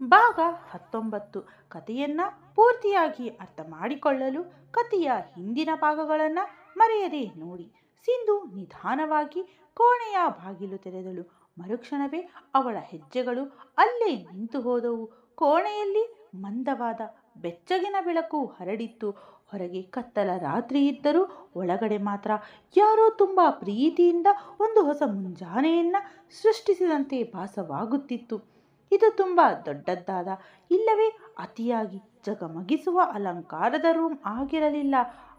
ಭಾಗ 19. ಕಥೆಯನ್ನು ಪೂರ್ತಿಯಾಗಿ ಅರ್ಥ ಮಾಡಿಕೊಳ್ಳಲು ಕಥೆಯ ಹಿಂದಿನ ಭಾಗಗಳನ್ನು ಮರೆಯದೆ ನೋಡಿ. ಸಿಂಧು ನಿಧಾನವಾಗಿ ಕೋಣೆಯ ಬಾಗಿಲು ತೆರೆದಳು. ಮರುಕ್ಷಣವೇ ಅವಳ ಹೆಜ್ಜೆಗಳು ಅಲ್ಲೇ ನಿಂತು ಹೋದವು. ಕೋಣೆಯಲ್ಲಿ ಮಂದವಾದ ಬೆಚ್ಚಗಿನ ಬೆಳಕು ಹರಡಿತ್ತು. ಹೊರಗೆ ಕತ್ತಲ ರಾತ್ರಿ ಇದ್ದರೂ ಒಳಗಡೆ ಮಾತ್ರ ಯಾರೋ ತುಂಬ ಪ್ರೀತಿಯಿಂದ ಒಂದು ಹೊಸ ಮುಂಜಾನೆಯನ್ನು ಸೃಷ್ಟಿಸಿದಂತೆ ಭಾಸವಾಗುತ್ತಿತ್ತು. ಇದು ತುಂಬ ದೊಡ್ಡದಾದ ಇಲ್ಲವೇ ಅತಿಯಾಗಿ ಜಗಮಗಿಸುವ ಅಲಂಕಾರದ ರೂಮ್ ಆಗಿರಲಿಲ್ಲ.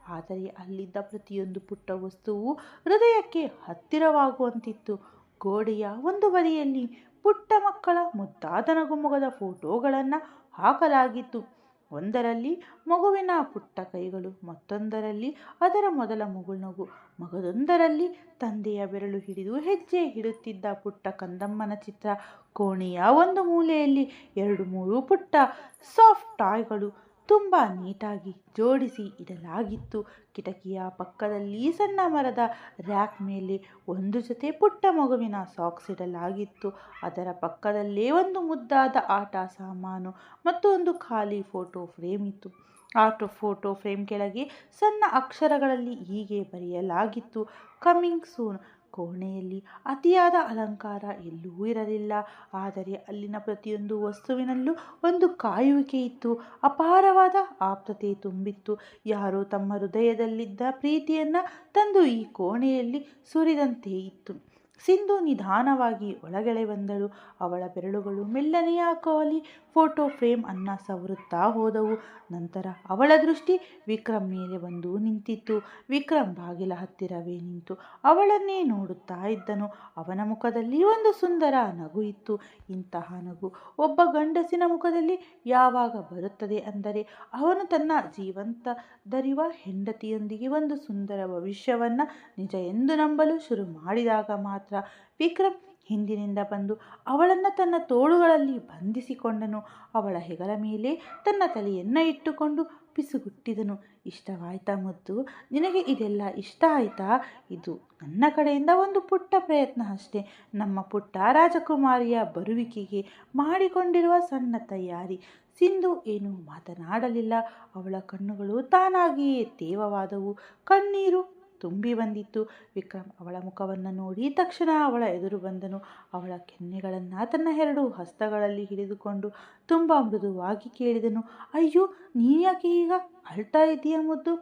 ಆದರೆ ಅಲ್ಲಿದ್ದ ಪ್ರತಿಯೊಂದು ಪುಟ್ಟ ವಸ್ತುವು ಹೃದಯಕ್ಕೆ ಹತ್ತಿರವಾಗುವಂತಿತ್ತು. ಗೋಡೆಯ ಒಂದು ಬದಿಯಲ್ಲಿ ಪುಟ್ಟ ಮಕ್ಕಳ ಮುದ್ದಾದ ನಗುಮೊಗದ ಫೋಟೋಗಳನ್ನು ಹಾಕಲಾಗಿತ್ತು. ಒಂದರಲ್ಲಿ ಮಗುವಿನ ಪುಟ್ಟ ಕೈಗಳು, ಮತ್ತೊಂದರಲ್ಲಿ ಅದರ ಮೊದಲ ಮಗುನಗು, ಮಗದೊಂದರಲ್ಲಿ ತಂದೆಯ ಬೆರಳು ಹಿಡಿದು ಹೆಜ್ಜೆ ಇಡುತ್ತಿದ್ದ ಪುಟ್ಟ ಕಂದಮ್ಮನ ಚಿತ್ರ. ಕೋಣೆಯ ಒಂದು ಮೂಲೆಯಲ್ಲಿ 2-3 ಪುಟ್ಟ ಸಾಫ್ಟ್ ಟಾಯ್ಗಳು ತುಂಬ ನೀಟಾಗಿ ಜೋಡಿಸಿ ಇಡಲಾಗಿತ್ತು. ಕಿಟಕಿಯ ಪಕ್ಕದಲ್ಲಿ ಸಣ್ಣ ಮರದ ರ್ಯಾಕ್ ಮೇಲೆ ಒಂದು ಜೊತೆ ಪುಟ್ಟ ಮಗುವಿನ ಸಾಕ್ಸ್ ಇಡಲಾಗಿತ್ತು. ಅದರ ಪಕ್ಕದಲ್ಲೇ ಒಂದು ಮುದ್ದಾದ ಆಟ ಸಾಮಾನು ಮತ್ತು ಒಂದು ಖಾಲಿ ಫೋಟೋ ಫ್ರೇಮ್ ಇತ್ತು. ಆ ಫೋಟೋ ಫ್ರೇಮ್ ಕೆಳಗೆ ಸಣ್ಣ ಅಕ್ಷರಗಳಲ್ಲಿ ಹೀಗೆ ಬರೆಯಲಾಗಿತ್ತು: ಕಮಿಂಗ್ ಸೂನ್. ಕೋಣೆಯಲ್ಲಿ ಅತಿಯಾದ ಅಲಂಕಾರ ಎಲ್ಲೂ ಇರಲಿಲ್ಲ. ಆದರೆ ಅಲ್ಲಿನ ಪ್ರತಿಯೊಂದು ವಸ್ತುವಿನಲ್ಲೂ ಒಂದು ಕಾಯುವಿಕೆ ಇತ್ತು. ಅಪಾರವಾದ ಆಪ್ತತೆ ತುಂಬಿತ್ತು. ಯಾರೋ ತಮ್ಮ ಹೃದಯದಲ್ಲಿದ್ದ ಪ್ರೀತಿಯನ್ನು ತಂದು ಈ ಕೋಣೆಯಲ್ಲಿ ಸುರಿದಂತೆ ಇತ್ತು. ಸಿಂಧು ನಿಧಾನವಾಗಿ ಒಳಗಡೆ ಬಂದಳು. ಅವಳ ಬೆರಳುಗಳು ಮೆಲ್ಲನೆಯ ಖಾಲಿ ಫೋಟೋ ಫ್ರೇಮ್ ಅನ್ನು ಸವರುತ್ತಾ ಹೋದವು. ನಂತರ ಅವಳ ದೃಷ್ಟಿ ವಿಕ್ರಮ್ ಮೇಲೆ ಬಂದು ನಿಂತಿತ್ತು. ವಿಕ್ರಮ್ ಬಾಗಿಲ ಹತ್ತಿರವೇ ನಿಂತು ಅವಳನ್ನೇ ನೋಡುತ್ತಾ ಇದ್ದನು. ಅವನ ಮುಖದಲ್ಲಿ ಒಂದು ಸುಂದರ ನಗು ಇತ್ತು. ಇಂತಹ ನಗು ಒಬ್ಬ ಗಂಡಸಿನ ಮುಖದಲ್ಲಿ ಯಾವಾಗ ಬರುತ್ತದೆ ಅಂದರೆ ಅವನು ತನ್ನ ಜೀವಂತದರಿವ ಹೆಂಡತಿಯೊಂದಿಗೆ ಒಂದು ಸುಂದರ ಭವಿಷ್ಯವನ್ನು ನಿಜ ಎಂದು ನಂಬಲು ಶುರು ಮಾಡಿದಾಗ ಮಾತ್ರ. ವಿಕ್ರಮ್ ಹಿಂದಿನಿಂದ ಬಂದು ಅವಳನ್ನು ತನ್ನ ತೋಳುಗಳಲ್ಲಿ ಬಂಧಿಸಿಕೊಂಡನು. ಅವಳ ಹೆಗಲ ಮೇಲೆ ತನ್ನ ತಲೆಯನ್ನು ಇಟ್ಟುಕೊಂಡು ಪಿಸುಗುಟ್ಟಿದನು. ಇಷ್ಟವಾಯ್ತಾ ಮುದ್ದು? ನಿನಗೆ ಇದೆಲ್ಲ ಇಷ್ಟ ಆಯ್ತಾ? ಇದು ನನ್ನ ಕಡೆಯಿಂದ ಒಂದು ಪುಟ್ಟ ಪ್ರಯತ್ನ ಅಷ್ಟೇ. ನಮ್ಮ ಪುಟ್ಟ ರಾಜಕುಮಾರಿಯ ಬರುವಿಕೆಗೆ ಮಾಡಿಕೊಂಡಿರುವ ಸಣ್ಣ ತಯಾರಿ. ಸಿಂಧು ಏನೂ ಮಾತನಾಡಲಿಲ್ಲ. ಅವಳ ಕಣ್ಣುಗಳು ತಾನಾಗಿಯೇ ತೇವವಾದವು. ಕಣ್ಣೀರು ತುಂಬಿ ಬಂದಿತ್ತು. ವಿಕ್ರಮ್ ಅವಳ ಮುಖವನ್ನು ನೋಡಿ ತಕ್ಷಣ ಅವಳ ಎದುರು ಬಂದನು. ಅವಳ ಕೆನ್ನೆಗಳನ್ನು ತನ್ನ 2 ಹಸ್ತಗಳಲ್ಲಿ ಹಿಡಿದುಕೊಂಡು ತುಂಬ ಮೃದುವಾಗಿ ಕೇಳಿದನು: ಅಯ್ಯೋ, ನೀನ್ಯಾಕೆ ಈಗ ಅಳ್ತಾ ಇದ್ದೀಯ ಮುದ್ದು?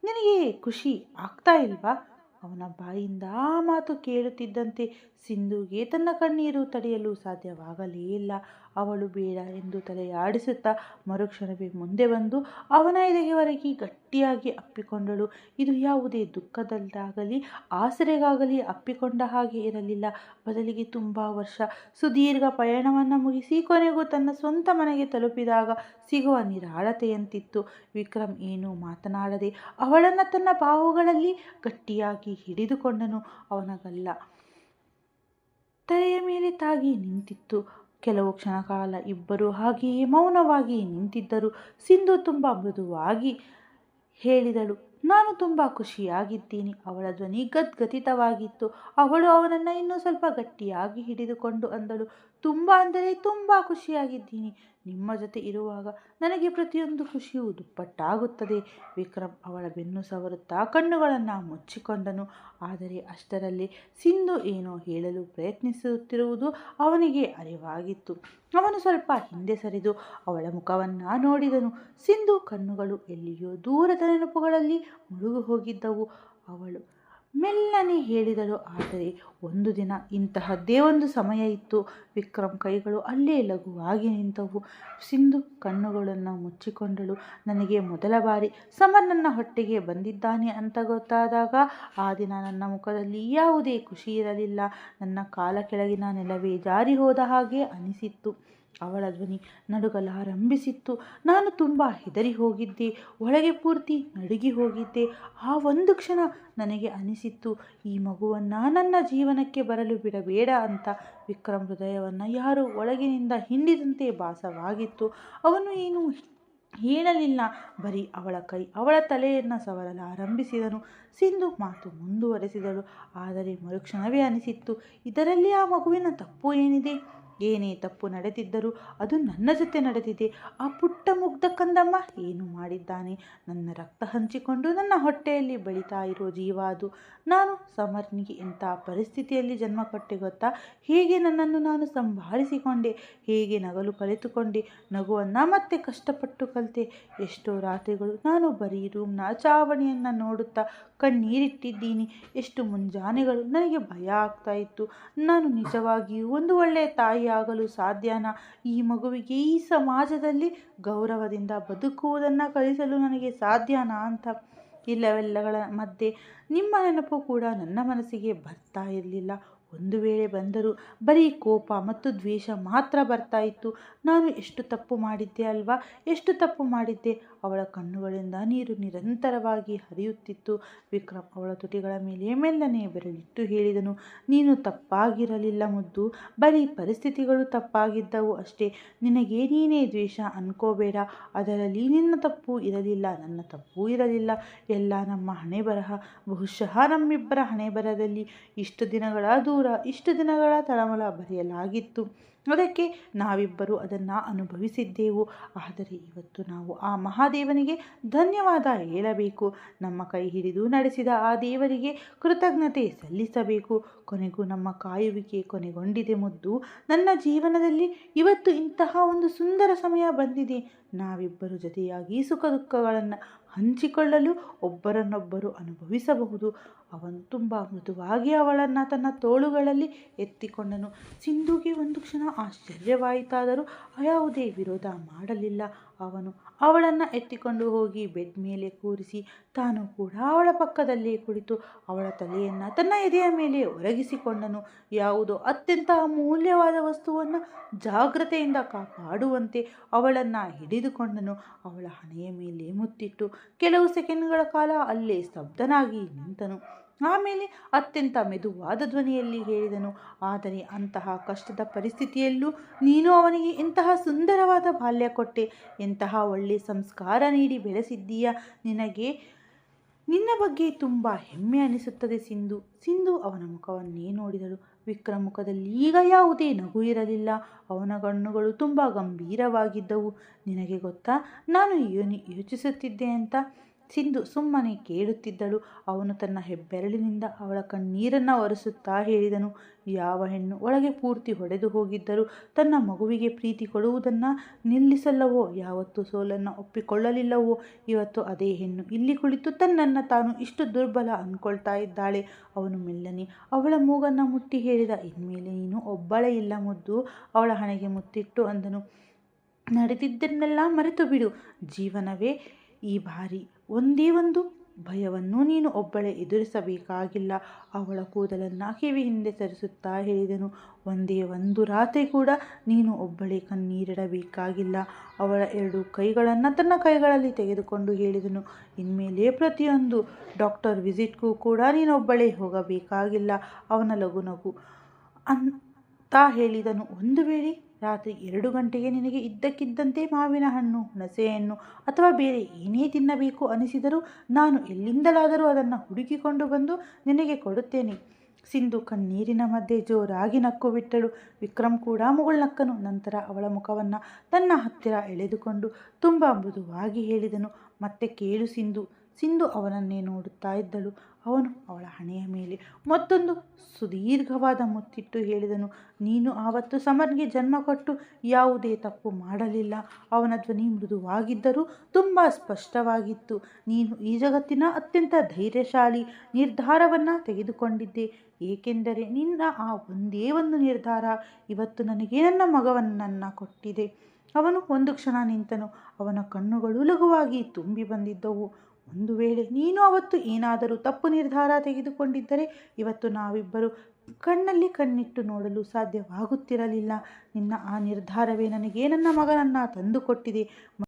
ನಿನಗೆ ಖುಷಿ ಆಗ್ತಾ ಇಲ್ವಾ? ಅವನ ಬಾಯಿಂದ ಆ ಮಾತು ಕೇಳುತ್ತಿದ್ದಂತೆ ಸಿಂಧುಗೆ ತನ್ನ ಕಣ್ಣೀರು ತಡೆಯಲು ಸಾಧ್ಯವಾಗಲೇ ಇಲ್ಲ. ಅವಳು ಬೇಡ ಎಂದು ತಲೆಯಾಡಿಸುತ್ತಾ ಮರುಕ್ಷಣವೇ ಮುಂದೆ ಬಂದು ಅವನ ಎದೆಗೆ ಒರಗಿ ಗಟ್ಟಿಯಾಗಿ ಅಪ್ಪಿಕೊಂಡಳು. ಇದು ಯಾವುದೇ ದುಃಖದಲ್ಲಾಗಲಿ ಆಸರೆಗಾಗಲಿ ಅಪ್ಪಿಕೊಂಡ ಹಾಗೆ ಇರಲಿಲ್ಲ. ಬದಲಿಗೆ ತುಂಬ ವರ್ಷ ಸುದೀರ್ಘ ಪಯಣವನ್ನು ಮುಗಿಸಿ ಕೊನೆಗೂ ತನ್ನ ಸ್ವಂತ ಮನೆಗೆ ತಲುಪಿದಾಗ ಸಿಗುವ ನಿರಾಳತೆಯಂತಿತ್ತು. ವಿಕ್ರಮ್ ಏನೂ ಮಾತನಾಡದೆ ಅವಳನ್ನು ತನ್ನ ಬಾಹುಗಳಲ್ಲಿ ಗಟ್ಟಿಯಾಗಿ ಹಿಡಿದುಕೊಂಡನು. ಅವನ ಗಲ್ಲ ತಲೆಯ ಮೇಲೆ ತಾಗಿ ನಿಂತಿತ್ತು. ಕೆಲವು ಕ್ಷಣಕಾಲ ಇಬ್ಬರೂ ಹಾಗೆಯೇ ಮೌನವಾಗಿ ನಿಂತಿದ್ದರು. ಸಿಂಧು ತುಂಬ ಮೃದುವಾಗಿ ಹೇಳಿದಳು: ನಾನು ತುಂಬ ಖುಷಿಯಾಗಿದ್ದೀನಿ. ಅವಳ ಧ್ವನಿ ಗದ್ಗದಿತವಾಗಿತ್ತು. ಅವಳು ಅವನನ್ನು ಇನ್ನೂ ಸ್ವಲ್ಪ ಗಟ್ಟಿಯಾಗಿ ಹಿಡಿದುಕೊಂಡು ಅಂದಳು: ತುಂಬ ಅಂದರೆ ತುಂಬ ಖುಷಿಯಾಗಿದ್ದೀನಿ. ನಿಮ್ಮ ಜೊತೆ ಇರುವಾಗ ನನಗೆ ಪ್ರತಿಯೊಂದು ಖುಷಿಯೂ ದುಪ್ಪಟ್ಟಾಗುತ್ತದೆ. ವಿಕ್ರಮ್ ಅವಳ ಬೆನ್ನು ಸವರುತ್ತಾ ಕಣ್ಣುಗಳನ್ನು ಮುಚ್ಚಿಕೊಂಡನು. ಆದರೆ ಅಷ್ಟರಲ್ಲಿ ಸಿಂಧು ಏನೋ ಹೇಳಲು ಪ್ರಯತ್ನಿಸುತ್ತಿರುವುದು ಅವನಿಗೆ ಅರಿವಾಗಿತ್ತು. ಅವನು ಸ್ವಲ್ಪ ಹಿಂದೆ ಸರಿದು ಅವಳ ಮುಖವನ್ನು ನೋಡಿದನು. ಸಿಂಧು ಕಣ್ಣುಗಳು ಎಲ್ಲಿಯೋ ದೂರದ ನೆನಪುಗಳಲ್ಲಿ ಮುಳುಗಿ ಹೋಗಿದ್ದವು. ಅವಳು ಮೆಲ್ಲನೆ ಹೇಳಿದಳು: ಆದರೆ ಒಂದು ದಿನ ಇಂತಹದ್ದೇ ಒಂದು ಸಮಯ ಇತ್ತು. ವಿಕ್ರಮ್ ಕೈಗಳು ಅಲ್ಲೇ ಲಘುವಾಗಿ ನಿಂತವು. ಸಿಂಧು ಕಣ್ಣುಗಳನ್ನು ಮುಚ್ಚಿಕೊಂಡಳು. ನನಗೆ ಮೊದಲ ಬಾರಿ ಸಮರ್ ನನ್ನ ಹೊಟ್ಟೆಗೆ ಬಂದಿದ್ದಾನೆ ಅಂತ ಗೊತ್ತಾದಾಗ ಆ ದಿನ ನನ್ನ ಮುಖದಲ್ಲಿ ಯಾವುದೇ ಖುಷಿ ಇರಲಿಲ್ಲ. ನನ್ನ ಕಾಲ ಕೆಳಗಿನ ನೆಲವೇ ಜಾರಿ ಹೋದ ಹಾಗೆ ಅನಿಸಿತ್ತು. ಅವಳ ಧ್ವನಿ ನಡುಗಲಾರಂಭಿಸಿತ್ತು. ನಾನು ತುಂಬ ಹೆದರಿ ಹೋಗಿದ್ದೆ. ಒಳಗೆ ಪೂರ್ತಿ ನಡುಗಿ ಹೋಗಿದ್ದೆ. ಆ ಒಂದು ಕ್ಷಣ ನನಗೆ ಅನಿಸಿತ್ತು, ಈ ಮಗುವನ್ನು ನನ್ನ ಜೀವನಕ್ಕೆ ಬರಲು ಬಿಡಬೇಡ ಅಂತ. ವಿಕ್ರಮ್ ಹೃದಯವನ್ನು ಯಾರೋ ಒಳಗಿನಿಂದ ಹಿಂಡಿದಂತೆ ಭಾಸವಾಗಿತ್ತು. ಅವನು ಏನೂ ಹೇಳಲಿಲ್ಲ. ಬರೀ ಅವಳ ಕೈ, ಅವಳ ತಲೆಯನ್ನು ಸವರಲಾರಂಭಿಸಿದನು. ಸಿಂಧು ಮಾತು ಮುಂದುವರೆಸಿದಳು: ಆದರೆ ಮರುಕ್ಷಣವೇ ಅನಿಸಿತ್ತು, ಇದರಲ್ಲಿ ಆ ಮಗುವಿನ ತಪ್ಪು ಏನಿದೆ? ಏನೇ ತಪ್ಪು ನಡೆದಿದ್ದರೂ ಅದು ನನ್ನ ಜೊತೆ ನಡೆದಿದೆ. ಆ ಪುಟ್ಟ ಮುಗ್ಧ ಕಂದಮ್ಮ ಏನು ಮಾಡಿದ್ದಾನೆ? ನನ್ನ ರಕ್ತ ಹಂಚಿಕೊಂಡು ನನ್ನ ಹೊಟ್ಟೆಯಲ್ಲಿ ಬೆಳೀತಾ ಇರೋ ಜೀವ ಅದು. ನಾನು ಸಮರ್ನಿಗೆ ಇಂಥ ಪರಿಸ್ಥಿತಿಯಲ್ಲಿ ಜನ್ಮ ಕೊಟ್ಟೆ ಗೊತ್ತಾ? ಹೇಗೆ ನನ್ನನ್ನು ನಾನು ಸಂಭಾಳಿಸಿಕೊಂಡೆ, ಹೇಗೆ ನಗಲು ಕಲಿತುಕೊಂಡೆ, ನಗುವನ್ನು ಮತ್ತೆ ಕಷ್ಟಪಟ್ಟು ಕಲಿತೆ. ಎಷ್ಟೋ ರಾತ್ರಿಗಳು ನಾನು ಬರೀ ರೂಮ್ನ ಚಾವಣಿಯನ್ನು ನೋಡುತ್ತಾ ಕಣ್ಣೀರಿಟ್ಟಿದ್ದೀನಿ. ಎಷ್ಟು ಮುಂಜಾನೆಗಳು ನನಗೆ ಭಯ ಆಗ್ತಾ ಇತ್ತು. ನಾನು ನಿಜವಾಗಿಯೂ ಒಂದು ಒಳ್ಳೆಯ ತಾಯಿ ಆಗಲು ಸಾಧ್ಯನಾ? ಈ ಮಗುವಿಗೆ ಈ ಸಮಾಜದಲ್ಲಿ ಗೌರವದಿಂದ ಬದುಕುವುದನ್ನು ಕಲಿಸಲು ನನಗೆ ಸಾಧ್ಯನಾ ಅಂತ. ಇಲ್ಲವೆಲ್ಲಗಳ ಮಧ್ಯೆ ನಿಮ್ಮ ನೆನಪು ಕೂಡ ನನ್ನ ಮನಸ್ಸಿಗೆ ಬರ್ತಾ ಇರಲಿಲ್ಲ. ಒಂದು ವೇಳೆ ಬಂದರೂ ಬರೀ ಕೋಪ ಮತ್ತು ದ್ವೇಷ ಮಾತ್ರ ಬರ್ತಾ ಇತ್ತು. ನಾನು ಎಷ್ಟು ತಪ್ಪು ಮಾಡಿದ್ದೆ ಅಲ್ವಾ, ಎಷ್ಟು ತಪ್ಪು ಮಾಡಿದ್ದೆ. ಅವಳ ಕಣ್ಣುಗಳಿಂದ ನೀರು ನಿರಂತರವಾಗಿ ಹರಿಯುತ್ತಿತ್ತು. ವಿಕ್ರಮ್ ಅವಳ ತುಟಿಗಳ ಮೇಲೆ ಮೆಲ್ಲನೆ ಬೆರಳಿಟ್ಟು ಹೇಳಿದನು, ನೀನು ತಪ್ಪಾಗಿರಲಿಲ್ಲ ಮುದ್ದು, ಬರೀ ಪರಿಸ್ಥಿತಿಗಳು ತಪ್ಪಾಗಿದ್ದವು ಅಷ್ಟೇ. ನಿನಗೆ ನೀನೇ ದ್ವೇಷ ಅನ್ಕೋಬೇಡ. ಅದರಲ್ಲಿ ನಿನ್ನ ತಪ್ಪು ಇರಲಿಲ್ಲ, ನನ್ನ ತಪ್ಪೂ ಇರಲಿಲ್ಲ. ಎಲ್ಲ ನಮ್ಮ ಹಣೆ ಬರಹ. ಬಹುಶಃ ನಮ್ಮಿಬ್ಬರ ಹಣೆ ಬರಹದಲ್ಲಿ ಇಷ್ಟು ದಿನಗಳ ದೂರ, ಇಷ್ಟು ದಿನಗಳ ತಳಮಳ ಬರೆಯಲಾಗಿತ್ತು. ಅದಕ್ಕೆ ನಾವಿಬ್ಬರು ಅದನ್ನು ಅನುಭವಿಸಿದ್ದೆವು. ಆದರೆ ಇವತ್ತು ನಾವು ಆ ಮಹಾದೇವನಿಗೆ ಧನ್ಯವಾದ ಹೇಳಬೇಕು. ನಮ್ಮ ಕೈ ಹಿಡಿದು ನಡೆಸಿದ ಆ ದೇವರಿಗೆ ಕೃತಜ್ಞತೆ ಸಲ್ಲಿಸಬೇಕು. ಕೊನೆಗೂ ನಮ್ಮ ಕಾಯುವಿಕೆ ಕೊನೆಗೊಂಡಿದೆ ಮುದ್ದು. ನನ್ನ ಜೀವನದಲ್ಲಿ ಇವತ್ತು ಇಂತಹ ಒಂದು ಸುಂದರ ಸಮಯ ಬಂದಿದೆ. ನಾವಿಬ್ಬರು ಜೊತೆಯಾಗಿ ಸುಖ ದುಃಖಗಳನ್ನು ಹಂಚಿಕೊಳ್ಳಲು, ಒಬ್ಬರನ್ನೊಬ್ಬರು ಅನುಭವಿಸಬಹುದು. ಅವನು ತುಂಬ ಮೃದುವಾಗಿ ಅವಳನ್ನು ತನ್ನ ತೋಳುಗಳಲ್ಲಿ ಎತ್ತಿಕೊಂಡನು. ಸಿಂಧುಗೆ ಒಂದು ಕ್ಷಣ ಆಶ್ಚರ್ಯವಾಯಿತಾದರೂ ಯಾವುದೇ ವಿರೋಧ ಮಾಡಲಿಲ್ಲ. ಅವನು ಅವಳನ್ನು ಎತ್ತಿಕೊಂಡು ಹೋಗಿ ಬೆಡ್ ಮೇಲೆ ಕೂರಿಸಿ ತಾನು ಕೂಡ ಅವಳ ಪಕ್ಕದಲ್ಲೇ ಕುಳಿತು ಅವಳ ತಲೆಯನ್ನು ತನ್ನ ಎದೆಯ ಮೇಲೆ ಒರಗಿಸಿಕೊಂಡನು. ಯಾವುದೋ ಅತ್ಯಂತ ಅಮೂಲ್ಯವಾದ ವಸ್ತುವನ್ನು ಜಾಗ್ರತೆಯಿಂದ ಕಾಪಾಡುವಂತೆ ಅವಳನ್ನು ಹಿಡಿದುಕೊಂಡನು. ಅವಳ ಹಣೆಯ ಮೇಲೆ ಮುತ್ತಿಟ್ಟು ಕೆಲವು ಸೆಕೆಂಡ್ಗಳ ಕಾಲ ಅಲ್ಲೇ ಸ್ತಬ್ಧನಾಗಿ ನಿಂತನು. ಆಮೇಲೆ ಅತ್ಯಂತ ಮೆದುವಾದ ಧ್ವನಿಯಲ್ಲಿ ಹೇಳಿದನು, ಆದರೆ ಅಂತಹ ಕಷ್ಟದ ಪರಿಸ್ಥಿತಿಯಲ್ಲೂ ನೀನು ಅವನಿಗೆ ಎಂತಹ ಸುಂದರವಾದ ಬಾಲ್ಯ ಕೊಟ್ಟೆ, ಎಂತಹ ಒಳ್ಳೆ ಸಂಸ್ಕಾರ ನೀಡಿ ಬೆಳೆಸಿದ್ದೀಯ. ನಿನ್ನ ಬಗ್ಗೆ ತುಂಬ ಹೆಮ್ಮೆ ಅನಿಸುತ್ತದೆ ಸಿಂಧು. ಸಿಂಧು ಅವನ ಮುಖವನ್ನೇ ನೋಡಿದಳು. ವಿಕ್ರಮ್ ಮುಖದಲ್ಲಿ ಈಗ ಯಾವುದೇ ನಗು ಇರಲಿಲ್ಲ. ಅವನ ಕಣ್ಣುಗಳು ತುಂಬ ಗಂಭೀರವಾಗಿದ್ದವು. ನಿನಗೆ ಗೊತ್ತಾ ನಾನು ಏನು ಯೋಚಿಸುತ್ತಿದ್ದೆ ಅಂತ? ಸಿಂಧು ಸುಮ್ಮನೆ ಕೇಳುತ್ತಿದ್ದಳು. ಅವನು ತನ್ನ ಹೆಬ್ಬೆರಳಿನಿಂದ ಅವಳ ಕಣ್ಣೀರನ್ನು ಒರೆಸುತ್ತಾ ಹೇಳಿದನು, ಯಾವ ಹೆಣ್ಣು ಒಳಗೆ ಪೂರ್ತಿ ಹೊಡೆದು ಹೋಗಿದ್ದರೂ ತನ್ನ ಮಗುವಿಗೆ ಪ್ರೀತಿ ಕೊಡುವುದನ್ನು ನಿಲ್ಲಿಸಲ್ಲವೋ, ಯಾವತ್ತೂ ಸೋಲನ್ನು ಒಪ್ಪಿಕೊಳ್ಳಲಿಲ್ಲವೋ, ಇವತ್ತು ಅದೇ ಹೆಣ್ಣು ಇಲ್ಲಿ ಕುಳಿತು ತನ್ನನ್ನು ತಾನು ಇಷ್ಟು ದುರ್ಬಲ ಅಂದ್ಕೊಳ್ತಾ ಇದ್ದಾಳೆ. ಅವನು ಮೆಲ್ಲನೆ ಅವಳ ಮೂಗನ್ನು ಮುಟ್ಟಿ ಹೇಳಿದ, ಇನ್ಮೇಲೆ ನೀನು ಒಬ್ಬಳೇ ಇಲ್ಲ ಮುದ್ದು. ಅವಳ ಹಣೆಗೆ ಮುತ್ತಿಟ್ಟು ಅಂದನು, ನಡೆದಿದ್ದನ್ನೆಲ್ಲ ಮರೆತು ಬಿಡು. ಜೀವನವೇ ಈ ಬಾರಿ ಒಂದೇ ಒಂದು ಭಯವನ್ನು ನೀನು ಒಬ್ಬಳೇ ಎದುರಿಸಬೇಕಾಗಿಲ್ಲ. ಅವಳ ಕೂದಲನ್ನು ಕಿವಿ ಹಿಂದೆ ಸರಿಸುತ್ತಾ ಹೇಳಿದನು, ಒಂದೇ ಒಂದು ರಾತ್ರಿ ಕೂಡ ನೀನು ಒಬ್ಬಳೇ ಕಣ್ಣೀರಿಡಬೇಕಾಗಿಲ್ಲ. ಅವಳ 2 ಕೈಗಳನ್ನು ತನ್ನ ಕೈಗಳಲ್ಲಿ ತೆಗೆದುಕೊಂಡು ಹೇಳಿದನು, ಇನ್ಮೇಲೆ ಪ್ರತಿಯೊಂದು ಡಾಕ್ಟರ್ ವಿಸಿಟ್ಗೂ ಕೂಡ ನೀನೊಬ್ಬಳೇ ಹೋಗಬೇಕಾಗಿಲ್ಲ. ಅವನ ಲಘು ಅಂತ ಹೇಳಿದನು, ಒಂದು ವೇಳೆ ರಾತ್ರಿ 2 ಗಂಟೆಗೆ ನಿನಗೆ ಇದ್ದಕ್ಕಿದ್ದಂತೆ ಮಾವಿನ ಹಣ್ಣು, ಹುಣಸೆಹಣ್ಣು ಅಥವಾ ಬೇರೆ ಏನೇ ತಿನ್ನಬೇಕು ಅನಿಸಿದರೂ ನಾನು ಎಲ್ಲಿಂದಲಾದರೂ ಅದನ್ನು ಹುಡುಕಿಕೊಂಡು ಬಂದು ನಿನಗೆ ಕೊಡುತ್ತೇನೆ. ಸಿಂಧು ಕಣ್ಣೀರಿನ ಮಧ್ಯೆ ಜೋರಾಗಿ ನಕ್ಕು ಬಿಟ್ಟಳು. ವಿಕ್ರಮ್ ಕೂಡ ಮುಗುಳ್ನಕ್ಕನು. ನಂತರ ಅವಳ ಮುಖವನ್ನು ತನ್ನ ಹತ್ತಿರ ಎಳೆದುಕೊಂಡು ತುಂಬ ಮೃದುವಾಗಿ ಹೇಳಿದನು, ಮತ್ತೆ ಕೇಳು ಸಿಂಧು. ಸಿಂಧು ಅವನನ್ನೇ ನೋಡುತ್ತಾ ಇದ್ದಳು. ಅವನು ಅವಳ ಹಣೆಯ ಮೇಲೆ ಮತ್ತೊಂದು ಸುದೀರ್ಘವಾದ ಮುತ್ತಿಟ್ಟು ಹೇಳಿದನು, ನೀನು ಆವತ್ತು ಸಮರ್ಗೆ ಜನ್ಮ ಕೊಟ್ಟು ಯಾವುದೇ ತಪ್ಪು ಮಾಡಲಿಲ್ಲ. ಅವನ ಧ್ವನಿ ಮೃದುವಾಗಿದ್ದರೂ ತುಂಬ ಸ್ಪಷ್ಟವಾಗಿತ್ತು. ನೀನು ಈ ಜಗತ್ತಿನ ಅತ್ಯಂತ ಧೈರ್ಯಶಾಲಿ ನಿರ್ಧಾರವನ್ನು ತೆಗೆದುಕೊಂಡಿದ್ದೆ, ಏಕೆಂದರೆ ನಿನ್ನ ಆ ಒಂದೇ ಒಂದು ನಿರ್ಧಾರ ಇವತ್ತು ನನಗೆ ನನ್ನ ಮಗನನ್ನು ಕೊಟ್ಟಿದೆ. ಅವನು ಒಂದು ಕ್ಷಣ ನಿಂತನು. ಅವನ ಕಣ್ಣುಗಳು ಲಘುವಾಗಿ ತುಂಬಿ ಬಂದಿದ್ದವು. ಒಂದು ವೇಳೆ ನೀನು ಅವತ್ತು ಏನಾದರೂ ತಪ್ಪು ನಿರ್ಧಾರ ತೆಗೆದುಕೊಂಡಿದ್ದರೆ ಇವತ್ತು ನಾವಿಬ್ಬರು ಕಣ್ಣಲ್ಲಿ ಕಣ್ಣಿಟ್ಟು ನೋಡಲು ಸಾಧ್ಯವಾಗುತ್ತಿರಲಿಲ್ಲ. ನಿನ್ನ ಆ ನಿರ್ಧಾರವೇ ನನಗೆ ನನ್ನ ಮಗನನ್ನು ತಂದುಕೊಟ್ಟಿದೆ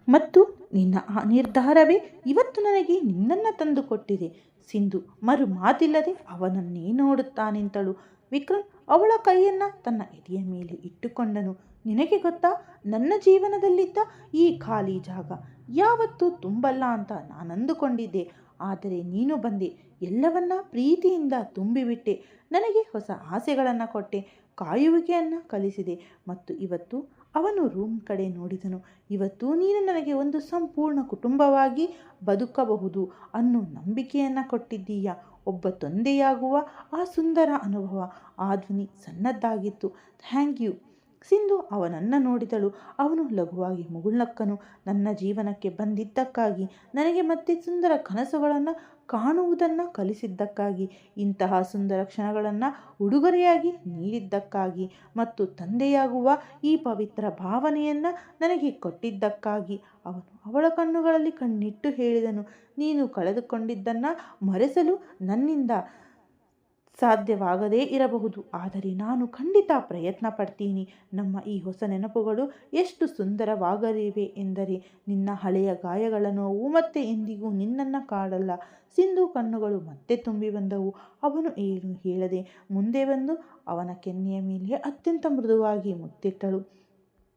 ಮತ್ತು ನಿನ್ನ ಆ ನಿರ್ಧಾರವೇ ಇವತ್ತು ನನಗೆ ನಿನ್ನನ್ನು ತಂದುಕೊಟ್ಟಿದೆ. ಸಿಂಧು ಮರು ಮಾತಿಲ್ಲದೆ ಅವನನ್ನೇ ನೋಡುತ್ತಾ ನಿಂತಳು. ವಿಕ್ರಮ್ ಅವಳ ಕೈಯನ್ನು ತನ್ನ ಎದೆಯ ಮೇಲೆ ಇಟ್ಟುಕೊಂಡನು. ನಿನಗೆ ಗೊತ್ತಾ, ನನ್ನ ಜೀವನದಲ್ಲಿದ್ದ ಈ ಖಾಲಿ ಜಾಗ ಯಾವತ್ತೂ ತುಂಬಲ್ಲ ಅಂತ ನಾನಂದುಕೊಂಡಿದ್ದೆ. ಆದರೆ ನೀನು ಬಂದೆ, ಎಲ್ಲವನ್ನ ಪ್ರೀತಿಯಿಂದ ತುಂಬಿಬಿಟ್ಟೆ, ನನಗೆ ಹೊಸ ಆಸೆಗಳನ್ನು ಕೊಟ್ಟೆ. ಕಾಯುವಿಕೆಯನ್ನು ಕಲಿಸಿದೆ. ಮತ್ತು ಇವತ್ತು ಅವನು ರೂಮ್ ಕಡೆ ನೋಡಿದನು. ಇವತ್ತು ನೀನು ನನಗೆ ಒಂದು ಸಂಪೂರ್ಣ ಕುಟುಂಬವಾಗಿ ಬದುಕಬಹುದು ಅನ್ನೋ ನಂಬಿಕೆಯನ್ನು ಕೊಟ್ಟಿದ್ದೀಯಾ. ಒಬ್ಬ ತಂದೆಯಾಗುವ ಆ ಸುಂದರ ಅನುಭವ. ಆ ಧ್ವನಿ ಸಣ್ಣದ್ದಾಗಿತ್ತು. Thank you. ಸಿಂಧು ಅವನನ್ನು ನೋಡಿದಳು. ಅವನು ಲಘುವಾಗಿ ಮುಗುಳ್ನಕ್ಕನು. ನನ್ನ ಜೀವನಕ್ಕೆ ಬಂದಿದ್ದಕ್ಕಾಗಿ, ನನಗೆ ಮತ್ತೆ ಸುಂದರ ಕನಸುಗಳನ್ನು ಕಾಣುವುದನ್ನು ಕಲಿಸಿದ್ದಕ್ಕಾಗಿ, ಇಂತಹ ಸುಂದರ ಕ್ಷಣಗಳನ್ನು ಉಡುಗೊರೆಯಾಗಿ ನೀಡಿದ್ದಕ್ಕಾಗಿ ಮತ್ತು ತಂದೆಯಾಗುವ ಈ ಪವಿತ್ರ ಭಾವನೆಯನ್ನು ನನಗೆ ಕೊಟ್ಟಿದ್ದಕ್ಕಾಗಿ. ಅವನು ಅವಳ ಕಣ್ಣುಗಳಲ್ಲಿ ಕಣ್ಣಿಟ್ಟು ಹೇಳಿದನು, ನೀನು ಕಳೆದುಕೊಂಡಿದ್ದನ್ನು ಮರೆಸಲು ನನ್ನಿಂದ ಸಾಧ್ಯವಾಗದೇ ಇರಬಹುದು, ಆದರೆ ನಾನು ಖಂಡಿತ ಪ್ರಯತ್ನ ಪಡ್ತೀನಿ. ನಮ್ಮ ಈ ಹೊಸ ನೆನಪುಗಳು ಎಷ್ಟು ಸುಂದರವಾಗಲಿವೆ ಎಂದರೆ ನಿನ್ನ ಹಳೆಯ ಗಾಯಗಳ ನೋವು ಮತ್ತೆ ಎಂದಿಗೂ ನಿನ್ನನ್ನು ಕಾಡಲ್ಲ. ಸಿಂಧು ಕಣ್ಣುಗಳು ಮತ್ತೆ ತುಂಬಿ ಬಂದವು. ಅವನು ಏನು ಹೇಳದೆ ಮುಂದೆ ಬಂದು ಅವನ ಕೆನ್ನೆಯ ಮೇಲೆ ಅತ್ಯಂತ ಮೃದುವಾಗಿ ಮುತ್ತಿಟ್ಟಳು.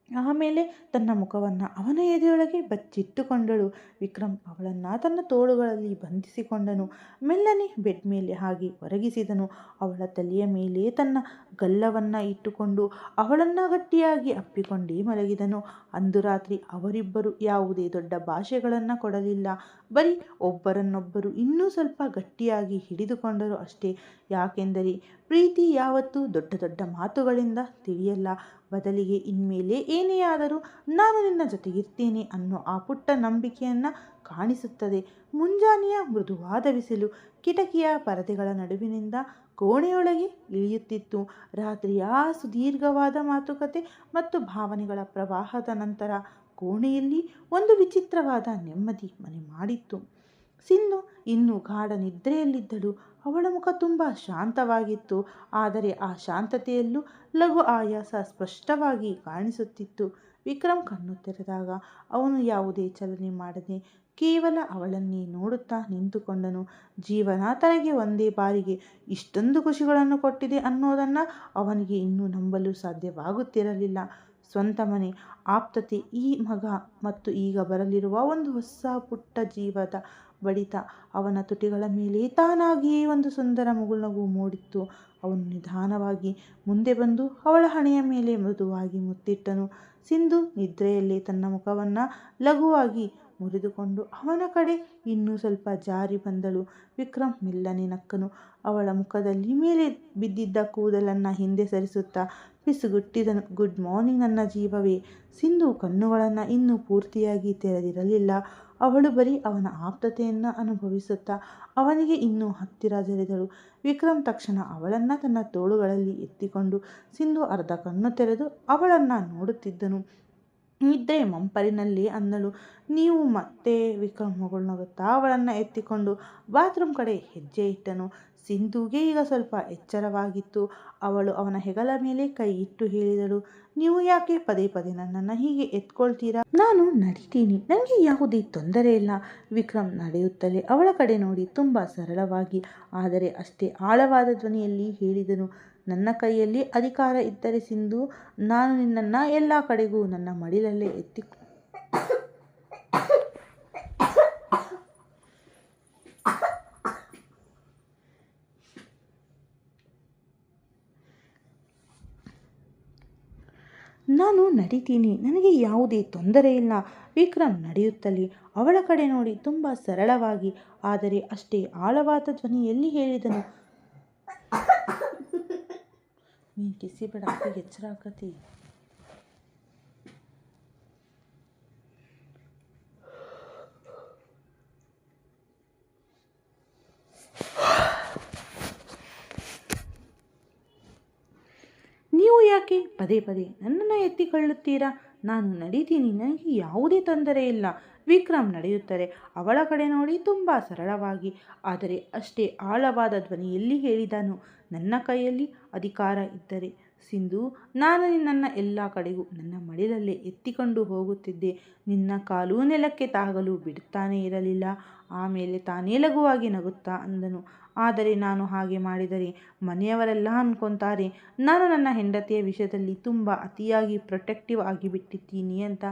ಆಮೇಲೆ ತನ್ನ ಮುಖವನ್ನು ಅವನ ಎದೆಯೊಳಗೆ ಬಚ್ಚಿಟ್ಟುಕೊಂಡಳು. ವಿಕ್ರಮ್ ಅವಳನ್ನು ತನ್ನ ತೋಳುಗಳಲ್ಲಿ ಬಂಧಿಸಿಕೊಂಡನು. ಮೆಲ್ಲನೆ ಬೆಡ್ ಮೇಲೆ ಹಾಗೆ ಒರಗಿಸಿದನು. ಅವಳ ತಲೆಯ ಮೇಲೆ ತನ್ನ ಗಲ್ಲವನ್ನು ಇಟ್ಟುಕೊಂಡು ಅವಳನ್ನು ಗಟ್ಟಿಯಾಗಿ ಅಪ್ಪಿಕೊಂಡೇ ಮಲಗಿದನು. ಅಂದು ರಾತ್ರಿ ಅವರಿಬ್ಬರು ಯಾವುದೇ ದೊಡ್ಡ ಭಾಷೆಗಳನ್ನು ಕೊಡಲಿಲ್ಲ. ಬರೀ ಒಬ್ಬರನ್ನೊಬ್ಬರು ಇನ್ನೂ ಸ್ವಲ್ಪ ಗಟ್ಟಿಯಾಗಿ ಹಿಡಿದುಕೊಂಡರು ಅಷ್ಟೇ. ಯಾಕೆಂದರೆ ಪ್ರೀತಿ ಯಾವತ್ತೂ ದೊಡ್ಡ ದೊಡ್ಡ ಮಾತುಗಳಿಂದ ತಿಳಿಯಲ್ಲ. ಬದಲಿಗೆ ಇನ್ಮೇಲೆ ಏನೇ ಆದರೂ ನಾನು ನಿನ್ನ ಜೊತೆಗಿರ್ತೇನೆ ಅನ್ನೋ ಆ ಪುಟ್ಟ ನಂಬಿಕೆಯನ್ನು ಕಾಣಿಸುತ್ತದೆ. ಮುಂಜಾನೆಯ ಮೃದುವಾದ ಬಿಸಿಲು ಕಿಟಕಿಯ ಪರದೆಗಳ ನಡುವಿನಿಂದ ಕೋಣೆಯೊಳಗೆ ಇಳಿಯುತ್ತಿತ್ತು. ರಾತ್ರಿಯ ಸುದೀರ್ಘವಾದ ಮಾತುಕತೆ ಮತ್ತು ಭಾವನೆಗಳ ಪ್ರವಾಹದ ನಂತರ ಕೋಣೆಯಲ್ಲಿ ಒಂದು ವಿಚಿತ್ರವಾದ ನೆಮ್ಮದಿ ಮನೆ ಮಾಡಿತ್ತು. ಸಿಂಧು ಇನ್ನೂ ಗಾಢ ನಿದ್ರೆಯಲ್ಲಿದ್ದಳು. ಅವಳ ಮುಖ ತುಂಬ ಶಾಂತವಾಗಿತ್ತು, ಆದರೆ ಆ ಶಾಂತತೆಯಲ್ಲೂ ಲಘು ಆಯಾಸ ಸ್ಪಷ್ಟವಾಗಿ ಕಾಣಿಸುತ್ತಿತ್ತು. ವಿಕ್ರಮ್ ಕಣ್ಣು ತೆರೆದಾಗ ಅವನು ಯಾವುದೇ ಚಲನೆ ಮಾಡದೆ ಕೇವಲ ಅವಳನ್ನೇ ನೋಡುತ್ತಾ ನಿಂತುಕೊಂಡನು. ಜೀವನ ತನಗೆ ಒಂದೇ ಬಾರಿಗೆ ಇಷ್ಟೊಂದು ಖುಷಿಗಳನ್ನು ಕೊಟ್ಟಿದೆ ಅನ್ನೋದನ್ನು ಅವನಿಗೆ ಇನ್ನೂ ನಂಬಲು ಸಾಧ್ಯವಾಗುತ್ತಿರಲಿಲ್ಲ. ಸ್ವಂತ ಮನೆ, ಆಪ್ತತೆ, ಈ ಮಗ ಮತ್ತು ಈಗ ಬರಲಿರುವ ಒಂದು ಹೊಸ ಪುಟ್ಟ ಜೀವದ ಬಡಿತ. ಅವನ ತುಟಿಗಳ ಮೇಲೆ ತಾನಾಗಿಯೇ ಒಂದು ಸುಂದರ ಮುಗುಳ್ನಗು ಮೂಡಿತ್ತು. ಅವನು ನಿಧಾನವಾಗಿ ಮುಂದೆ ಬಂದು ಅವಳ ಹಣೆಯ ಮೇಲೆ ಮೃದುವಾಗಿ ಮುತ್ತಿಟ್ಟನು. ಸಿಂಧು ನಿದ್ರೆಯಲ್ಲೇ ತನ್ನ ಮುಖವನ್ನು ಲಘುವಾಗಿ ಮುರಿದುಕೊಂಡು ಅವನ ಕಡೆ ಇನ್ನೂ ಸ್ವಲ್ಪ ಜಾರಿ ಬಂದಳು. ವಿಕ್ರಮ್ ಮೆಲ್ಲನೆ ನಕ್ಕನು. ಅವಳ ಮುಖದಲ್ಲಿ ಮೇಲೆ ಬಿದ್ದಿದ್ದ ಕೂದಲನ್ನು ಹಿಂದೆ ಸರಿಸುತ್ತಾ ಪಿಸುಗುಟ್ಟಿದನು. ಗುಡ್ ಮಾರ್ನಿಂಗ್ ನನ್ನ ಜೀವವೇ. ಸಿಂಧು ಕಣ್ಣುಗಳನ್ನು ಇನ್ನೂ ಪೂರ್ತಿಯಾಗಿ ತೆರೆದಿರಲಿಲ್ಲ. ಅವಳು ಬರೀ ಅವನ ಆಪ್ತತೆಯನ್ನು ಅನುಭವಿಸುತ್ತಾ ಅವನಿಗೆ ಇನ್ನೂ ಹತ್ತಿರ ಜರಿದಳು. ವಿಕ್ರಮ್ ತಕ್ಷಣ ಅವಳನ್ನು ತನ್ನ ತೋಳುಗಳಲ್ಲಿ ಎತ್ತಿಕೊಂಡು ಸಿಂಧು ಅರ್ಧ ಕಣ್ಣು ತೆರೆದು ಅವಳನ್ನು ನೋಡುತ್ತಿದ್ದನು. ನಿದ್ರೆ ಮಂಪರಿನಲ್ಲೇ ಅಂದಳು, ನೀವು ಮತ್ತೆ? ವಿಕ್ರಮ್ ಮಗುಳ್ನಗುತ್ತಾ ಅವಳನ್ನು ಎತ್ತಿಕೊಂಡು ಬಾತ್ರೂಮ್ ಕಡೆ ಹೆಜ್ಜೆ ಇಟ್ಟನು. ಸಿಂಧುಗೆ ಈಗ ಸ್ವಲ್ಪ ಎಚ್ಚರವಾಗಿತ್ತು. ಅವಳು ಅವನ ಹೆಗಲ ಮೇಲೆ ಕೈ ಇಟ್ಟು ಹೇಳಿದಳು, ನೀವು ಯಾಕೆ ಪದೇ ಪದೇ ನನ್ನನ್ನು ಹೀಗೆ ಎತ್ಕೊಳ್ತೀರಾ? ನಾನು ನಡಿತೀನಿ, ನನಗೆ ಯಾವುದೇ ತೊಂದರೆ ಇಲ್ಲ. ವಿಕ್ರಮ್ ನಡೆಯುತ್ತಲೇ ಅವಳ ಕಡೆ ನೋಡಿ ತುಂಬ ಸರಳವಾಗಿ ಆದರೆ ಅಷ್ಟೇ ಆಳವಾದ ಧ್ವನಿಯಲ್ಲಿ ಹೇಳಿದನು, ನನ್ನ ಕೈಯಲ್ಲಿ ಅಧಿಕಾರ ಇದ್ದರೆ ಸಿಂಧು, ನಾನು ನಿನ್ನನ್ನು ಎಲ್ಲ ಕಡೆಗೂ ನನ್ನ ಮಡಿಲಲ್ಲೇ ನಾನು ನಡಿತೀನಿ, ನನಗೆ ಯಾವುದೇ ತೊಂದರೆ ಇಲ್ಲ. ವಿಕ್ರಮ್ ನಡೆಯುತ್ತಲೇ ಅವಳ ಕಡೆ ನೋಡಿ ತುಂಬ ಸರಳವಾಗಿ ಆದರೆ ಅಷ್ಟೇ ಆಳವಾದ ಧ್ವನಿಯಲ್ಲಿ ಹೇಳಿದನು, ನೀನು ಕಿಸಿಬೇಡ, ಎಚ್ಚರ ಆಗತಿ. ನೀವು ಯಾಕೆ ಪದೇ ಪದೇ ನನ್ನನ್ನು ಎತ್ತಿಕೊಳ್ಳುತ್ತೀರಾ? ನಾನು ನಡೀತೀನಿ, ನನಗೆ ಯಾವುದೇ ತೊಂದರೆ ಇಲ್ಲ. ವಿಕ್ರಮ್ ನಡೆಯುತ್ತಾರೆ ಅವಳ ಕಡೆ ನೋಡಿ ತುಂಬ ಸರಳವಾಗಿ ಆದರೆ ಅಷ್ಟೇ ಆಳವಾದ ಧ್ವನಿಯಲ್ಲಿ ಹೇಳಿದನು, ನನ್ನ ಕೈಯಲ್ಲಿ ಅಧಿಕಾರ ಇದ್ದರೆ ಸಿಂಧು, ನಾನು ನಿನ್ನನ್ನು ಎಲ್ಲ ಕಡೆಗೂ ನನ್ನ ಮಡಿಲಲ್ಲೇ ಎತ್ತಿಕೊಂಡು ಹೋಗುತ್ತಿದ್ದೆ. ನಿನ್ನ ಕಾಲು ನೆಲಕ್ಕೆ ತಾಗಲು ಬಿಡುತ್ತಾನೇ ಇರಲಿಲ್ಲ. ಆಮೇಲೆ ತಾನೇ ಲಘುವಾಗಿ ನಗುತ್ತಾ ಅಂದನು, ಆದರೆ ನಾನು ಹಾಗೆ ಮಾಡಿದರೆ ಮನೆಯವರೆಲ್ಲ ಅನ್ಕೊತಾರೆ ನಾನು ನನ್ನ ಹೆಂಡತಿಯ ವಿಷಯದಲ್ಲಿ ತುಂಬ ಅತಿಯಾಗಿ ಪ್ರೊಟೆಕ್ಟಿವ್ ಆಗಿಬಿಟ್ಟಿದ್ದೀನಿ ಅಂತ.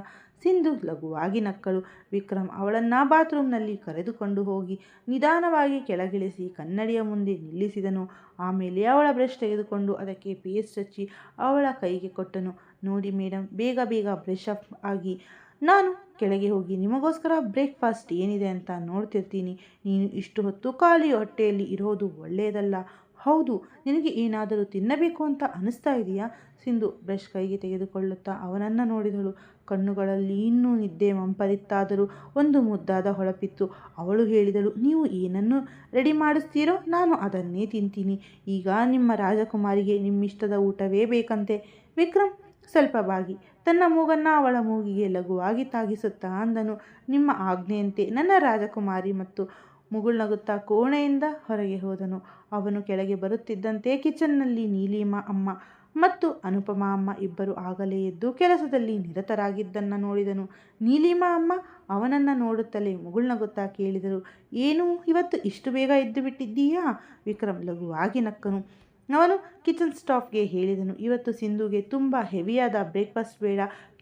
ಸಿಂಧು ಲಘುವಾಗಿ ನಕ್ಕಳು. ವಿಕ್ರಮ್ ಅವಳನ್ನು ಬಾತ್ರೂಮ್ನಲ್ಲಿ ಕರೆದುಕೊಂಡು ಹೋಗಿ ನಿಧಾನವಾಗಿ ಕೆಳಗಿಳಿಸಿ ಕನ್ನಡಿಯ ಮುಂದೆ ನಿಲ್ಲಿಸಿದನು. ಆಮೇಲೆ ಅವಳ ಬ್ರಷ್ ತೆಗೆದುಕೊಂಡು ಅದಕ್ಕೆ ಪೇಸ್ಟ್ ಹಚ್ಚಿ ಅವಳ ಕೈಗೆ ಕೊಟ್ಟನು. ನೋಡಿ ಮೇಡಮ್, ಬೇಗ ಬೇಗ ಬ್ರಷ್ ಅಪ್ ಆಗಿ. ನಾನು ಕೆಳಗೆ ಹೋಗಿ ನಿಮಗೋಸ್ಕರ ಬ್ರೇಕ್ಫಾಸ್ಟ್ ಏನಿದೆ ಅಂತ ನೋಡ್ತಿರ್ತೀನಿ. ನೀನು ಇಷ್ಟು ಹೊತ್ತು ಖಾಲಿ ಹೊಟ್ಟೆಯಲ್ಲಿ ಇರೋದು ಒಳ್ಳೆಯದಲ್ಲ. ಹೌದು, ನಿನಗೆ ಏನಾದರೂ ತಿನ್ನಬೇಕು ಅಂತ ಅನಿಸ್ತಾ ಇದೆಯಾ? ಸಿಂಧು ಬ್ರಷ್ ಕೈಗೆ ತೆಗೆದುಕೊಳ್ಳುತ್ತಾ ಅವನನ್ನು ನೋಡಿದಳು. ಕಣ್ಣುಗಳಲ್ಲಿ ಇನ್ನೂ ನಿದ್ದೆ ಮಂಪರಿತ್ತಾದರೂ ಒಂದು ಮುದ್ದಾದ ಹೊಳಪಿತ್ತು. ಅವಳು ಹೇಳಿದಳು, ನೀವು ಏನನ್ನು ರೆಡಿ ಮಾಡಿಸ್ತೀರೋ ನಾನು ಅದನ್ನೇ ತಿಂತೀನಿ. ಈಗ ನಿಮ್ಮ ರಾಜಕುಮಾರಿಗೆ ನಿಮ್ಮಿಷ್ಟದ ಊಟವೇ ಬೇಕಂತೆ. ವಿಕ್ರಮ್ ಸ್ವಲ್ಪ ಬಾಗಿ ತನ್ನ ಮೂಗನ್ನು ಅವಳ ಮೂಗಿಗೆ ಲಘುವಾಗಿ ತಾಗಿಸುತ್ತಾ ಅಂದನು, ನಿಮ್ಮ ಆಜ್ಞೆಯಂತೆ ನನ್ನ ರಾಜಕುಮಾರಿ. ಮತ್ತು ಮುಗುಳ್ನಗುತ್ತಾ ಕೋಣೆಯಿಂದ ಹೊರಗೆ ಹೋದನು. ಅವನು ಕೆಳಗೆ ಬರುತ್ತಿದ್ದಂತೆ ಕಿಚನ್ನಲ್ಲಿ ನೀಲಿಮಾ ಅಮ್ಮ ಮತ್ತು ಅನುಪಮಾ ಅಮ್ಮ ಇಬ್ಬರು ಆಗಲೇ ಎದ್ದು ಕೆಲಸದಲ್ಲಿ ನಿರತರಾಗಿದ್ದನ್ನು ನೋಡಿದನು. ನೀಲಿಮಾ ಅಮ್ಮ ಅವನನ್ನು ನೋಡುತ್ತಲೇ ಮುಗುಳ್ನಗುತ್ತಾ ಕೇಳಿದರು, ಏನು ಇವತ್ತು ಇಷ್ಟು ಬೇಗ ಎದ್ದು ಬಿಟ್ಟಿದ್ದೀಯಾ? ವಿಕ್ರಮ್ ಲಘುವಾಗಿ ನಕ್ಕನು. ಅವನು ಕಿಚನ್ ಸ್ಟಾಫ್ಗೆ ಹೇಳಿದನು, ಇವತ್ತು ಸಿಂಧುಗೆ ತುಂಬ ಹೆವಿಯಾದ ಬ್ರೇಕ್ಫಾಸ್ಟ್ ಬೇಡ.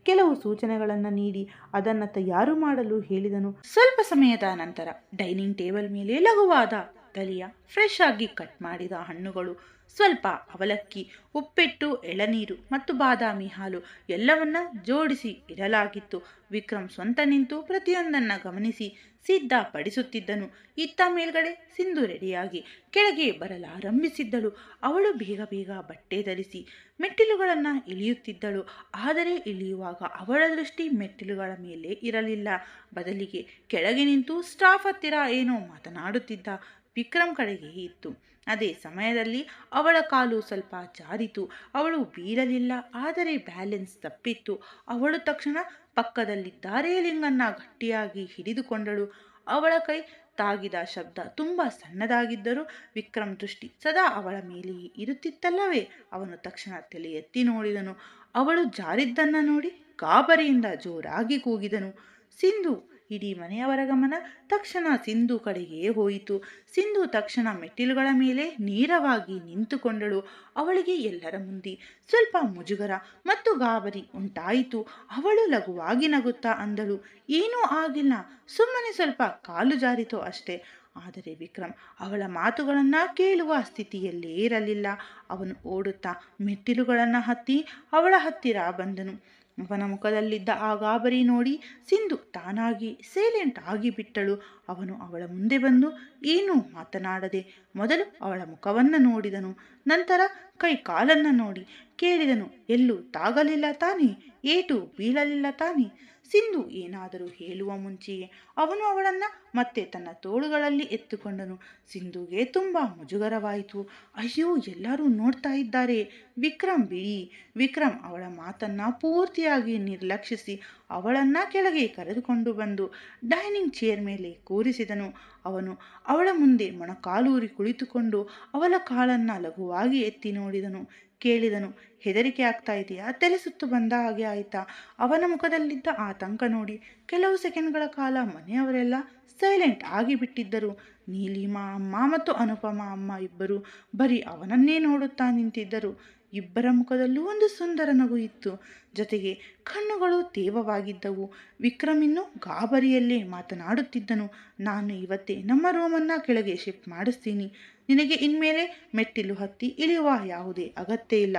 ಕೆಲವು ಸೂಚನೆಗಳನ್ನು ನೀಡಿ ಅದನ್ನು ತಯಾರು ಮಾಡಲು ಹೇಳಿದನು. ಸ್ವಲ್ಪ ಸಮಯದ ನಂತರ ಡೈನಿಂಗ್ ಟೇಬಲ್ ಮೇಲೆ ಲಘುವಾದ ದಲಿಯ, ಫ್ರೆಶ್ ಆಗಿ ಕಟ್ ಮಾಡಿದ ಹಣ್ಣುಗಳು, ಸ್ವಲ್ಪ ಅವಲಕ್ಕಿ, ಉಪ್ಪಿಟ್ಟು, ಎಳನೀರು ಮತ್ತು ಬಾದಾಮಿ ಹಾಲು ಎಲ್ಲವನ್ನ ಜೋಡಿಸಿ ಇಡಲಾಗಿತ್ತು. ವಿಕ್ರಮ್ ಸ್ವಂತ ನಿಂತು ಪ್ರತಿಯೊಂದನ್ನು ಗಮನಿಸಿ ಸಿದ್ಧಪಡಿಸುತ್ತಿದ್ದನು. ಇತ್ತ ಮೇಲ್ಗಡೆ ಸಿಂಧು ರೆಡಿಯಾಗಿ ಕೆಳಗೆ ಬರಲಾರಂಭಿಸಿದ್ದಳು. ಅವಳು ಬೇಗ ಬೇಗ ಬಟ್ಟೆ ಧರಿಸಿ ಮೆಟ್ಟಿಲುಗಳನ್ನು ಇಳಿಯುತ್ತಿದ್ದಳು. ಆದರೆ ಇಳಿಯುವಾಗ ಅವಳ ದೃಷ್ಟಿ ಮೆಟ್ಟಿಲುಗಳ ಮೇಲೆ ಇರಲಿಲ್ಲ. ಬದಲಿಗೆ ಕೆಳಗೆ ನಿಂತು ಸ್ಟಾಫ್ ಹತ್ತಿರ ಏನೋ ಮಾತನಾಡುತ್ತಿದ್ದ ವಿಕ್ರಮ್ ಕಡೆಗೆ ಇತ್ತು. ಅದೇ ಸಮಯದಲ್ಲಿ ಅವಳ ಕಾಲು ಸ್ವಲ್ಪ ಜಾರಿತು. ಅವಳು ಬೀಳಲಿಲ್ಲ, ಆದರೆ ಬ್ಯಾಲೆನ್ಸ್ ತಪ್ಪಿತ್ತು. ಅವಳು ತಕ್ಷಣ ಪಕ್ಕದಲ್ಲಿದ್ದ ರೇಲಿಂಗನ್ನು ಗಟ್ಟಿಯಾಗಿ ಹಿಡಿದುಕೊಂಡಳು. ಅವಳ ಕೈ ತಾಗಿದ ಶಬ್ದ ತುಂಬ ಸಣ್ಣದಾಗಿದ್ದರೂ ವಿಕ್ರಮ್ ದೃಷ್ಟಿ ಸದಾ ಅವಳ ಮೇಲೆಯೇ ಇರುತ್ತಿತ್ತಲ್ಲವೇ? ಅವನು ತಕ್ಷಣ ತಲೆ ಎತ್ತಿ ನೋಡಿದನು. ಅವಳು ಜಾರಿದ್ದನ್ನು ನೋಡಿ ಗಾಬರಿಯಿಂದ ಜೋರಾಗಿ ಕೂಗಿದನು, ಸಿಂಧು! ಇಡೀ ಮನೆಯವರ ಗಮನ ತಕ್ಷಣ ಸಿಂಧು ಕಡೆಗೆ ಹೋಯಿತು. ಸಿಂಧು ತಕ್ಷಣ ಮೆಟ್ಟಿಲುಗಳ ಮೇಲೆ ನೇರವಾಗಿ ನಿಂತುಕೊಂಡಳು. ಅವಳಿಗೆ ಎಲ್ಲರ ಮುಂದೆ ಸ್ವಲ್ಪ ಮುಜುಗರ ಮತ್ತು ಗಾಬರಿ ಉಂಟಾಯಿತು. ಅವಳು ಲಘುವಾಗಿ ನಗುತ್ತಾ ಅಂದಳು, ಏನೂ ಆಗಿಲ್ಲ, ಸುಮ್ಮನೆ ಸ್ವಲ್ಪ ಕಾಲು ಜಾರಿತೋ ಅಷ್ಟೇ. ಆದರೆ ವಿಕ್ರಮ್ ಅವಳ ಮಾತುಗಳನ್ನು ಕೇಳುವ ಸ್ಥಿತಿಯಲ್ಲೇ ಇರಲಿಲ್ಲ. ಅವನು ಓಡುತ್ತಾ ಮೆಟ್ಟಿಲುಗಳನ್ನು ಹತ್ತಿ ಅವಳ ಹತ್ತಿರ ಬಂದನು. ಅವನ ಮುಖದಲ್ಲಿದ್ದ ಆ ಗಾಬರಿ ನೋಡಿ ಸಿಂಧು ತಾನಾಗಿ ಸೈಲೆಂಟ್ ಆಗಿಬಿಟ್ಟಳು. ಅವನು ಅವಳ ಮುಂದೆ ಬಂದು ಏನೂ ಮಾತನಾಡದೆ ಮೊದಲು ಅವಳ ಮುಖವನ್ನು ನೋಡಿದನು. ನಂತರ ಕೈ ಕಾಲನ್ನು ನೋಡಿ ಕೇಳಿದನು, ಎಲ್ಲೂ ತಾಗಲಿಲ್ಲ ತಾನೇ? ಏಟು ಬೀಳಲಿಲ್ಲ ತಾನೇ? ಸಿಂಧು ಏನಾದರೂ ಹೇಳುವ ಮುಂಚೆಯೇ ಅವನು ಅವಳನ್ನು ಮತ್ತೆ ತನ್ನ ತೋಳುಗಳಲ್ಲಿ ಎತ್ತುಕೊಂಡನು. ಸಿಂಧುಗೆ ತುಂಬ ಮುಜುಗರವಾಯಿತು. ಅಯ್ಯೋ, ಎಲ್ಲರೂ ನೋಡ್ತಾ ಇದ್ದಾರೆ, ವಿಕ್ರಮ್ ಬಿಡಿ. ವಿಕ್ರಮ್ ಅವಳ ಮಾತನ್ನು ಪೂರ್ತಿಯಾಗಿ ನಿರ್ಲಕ್ಷಿಸಿ ಅವಳನ್ನು ಕೆಳಗೆ ಕರೆದುಕೊಂಡು ಬಂದು ಡೈನಿಂಗ್ ಚೇರ್ ಮೇಲೆ ಕೂರಿಸಿದನು. ಅವನು ಅವಳ ಮುಂದೆ ಮೊಣಕಾಲೂರಿ ಕುಳಿತುಕೊಂಡು ಅವಳ ಕಾಲನ್ನು ಲಘುವಾಗಿ ಎತ್ತಿ ನೋಡಿದನು. ಕೇಳಿದನು, ಹೆದರಿಕೆ ಆಗ್ತಾ ಇದೆಯಾ? ತಲೆ ಸುತ್ತು ಬಂದ ಹಾಗೆ ಆಯಿತಾ? ಅವನ ಮುಖದಲ್ಲಿದ್ದ ಆತಂಕ ನೋಡಿ ಕೆಲವು ಸೆಕೆಂಡ್ಗಳ ಕಾಲ ಮನೆಯವರೆಲ್ಲ ಸೈಲೆಂಟ್ ಆಗಿಬಿಟ್ಟಿದ್ದರು. ನೀಲಿಮಾ ಅಮ್ಮ ಮತ್ತು ಅನುಪಮಾ ಅಮ್ಮ ಇಬ್ಬರು ಬರೀ ಅವನನ್ನೇ ನೋಡುತ್ತಾ ನಿಂತಿದ್ದರು. ಇಬ್ಬರ ಮುಖದಲ್ಲೂ ಒಂದು ಸುಂದರ ನಗು ಇತ್ತು. ಜೊತೆಗೆ ಕಣ್ಣುಗಳು ತೇವವಾಗಿದ್ದವು. ವಿಕ್ರಮ್ ಇನ್ನೂ ಗಾಬರಿಯಲ್ಲೇ ಮಾತನಾಡುತ್ತಿದ್ದನು. ನಾನು ಇವತ್ತೇ ನಮ್ಮ ರೂಮನ್ನು ಕೆಳಗೆ ಶಿಫ್ಟ್ ಮಾಡಿಸ್ತೀನಿ. ನಿನಗೆ ಇನ್ಮೇಲೆ ಮೆಟ್ಟಿಲು ಹತ್ತಿ ಇಳಿಯುವ ಯಾವುದೇ ಅಗತ್ಯ ಇಲ್ಲ.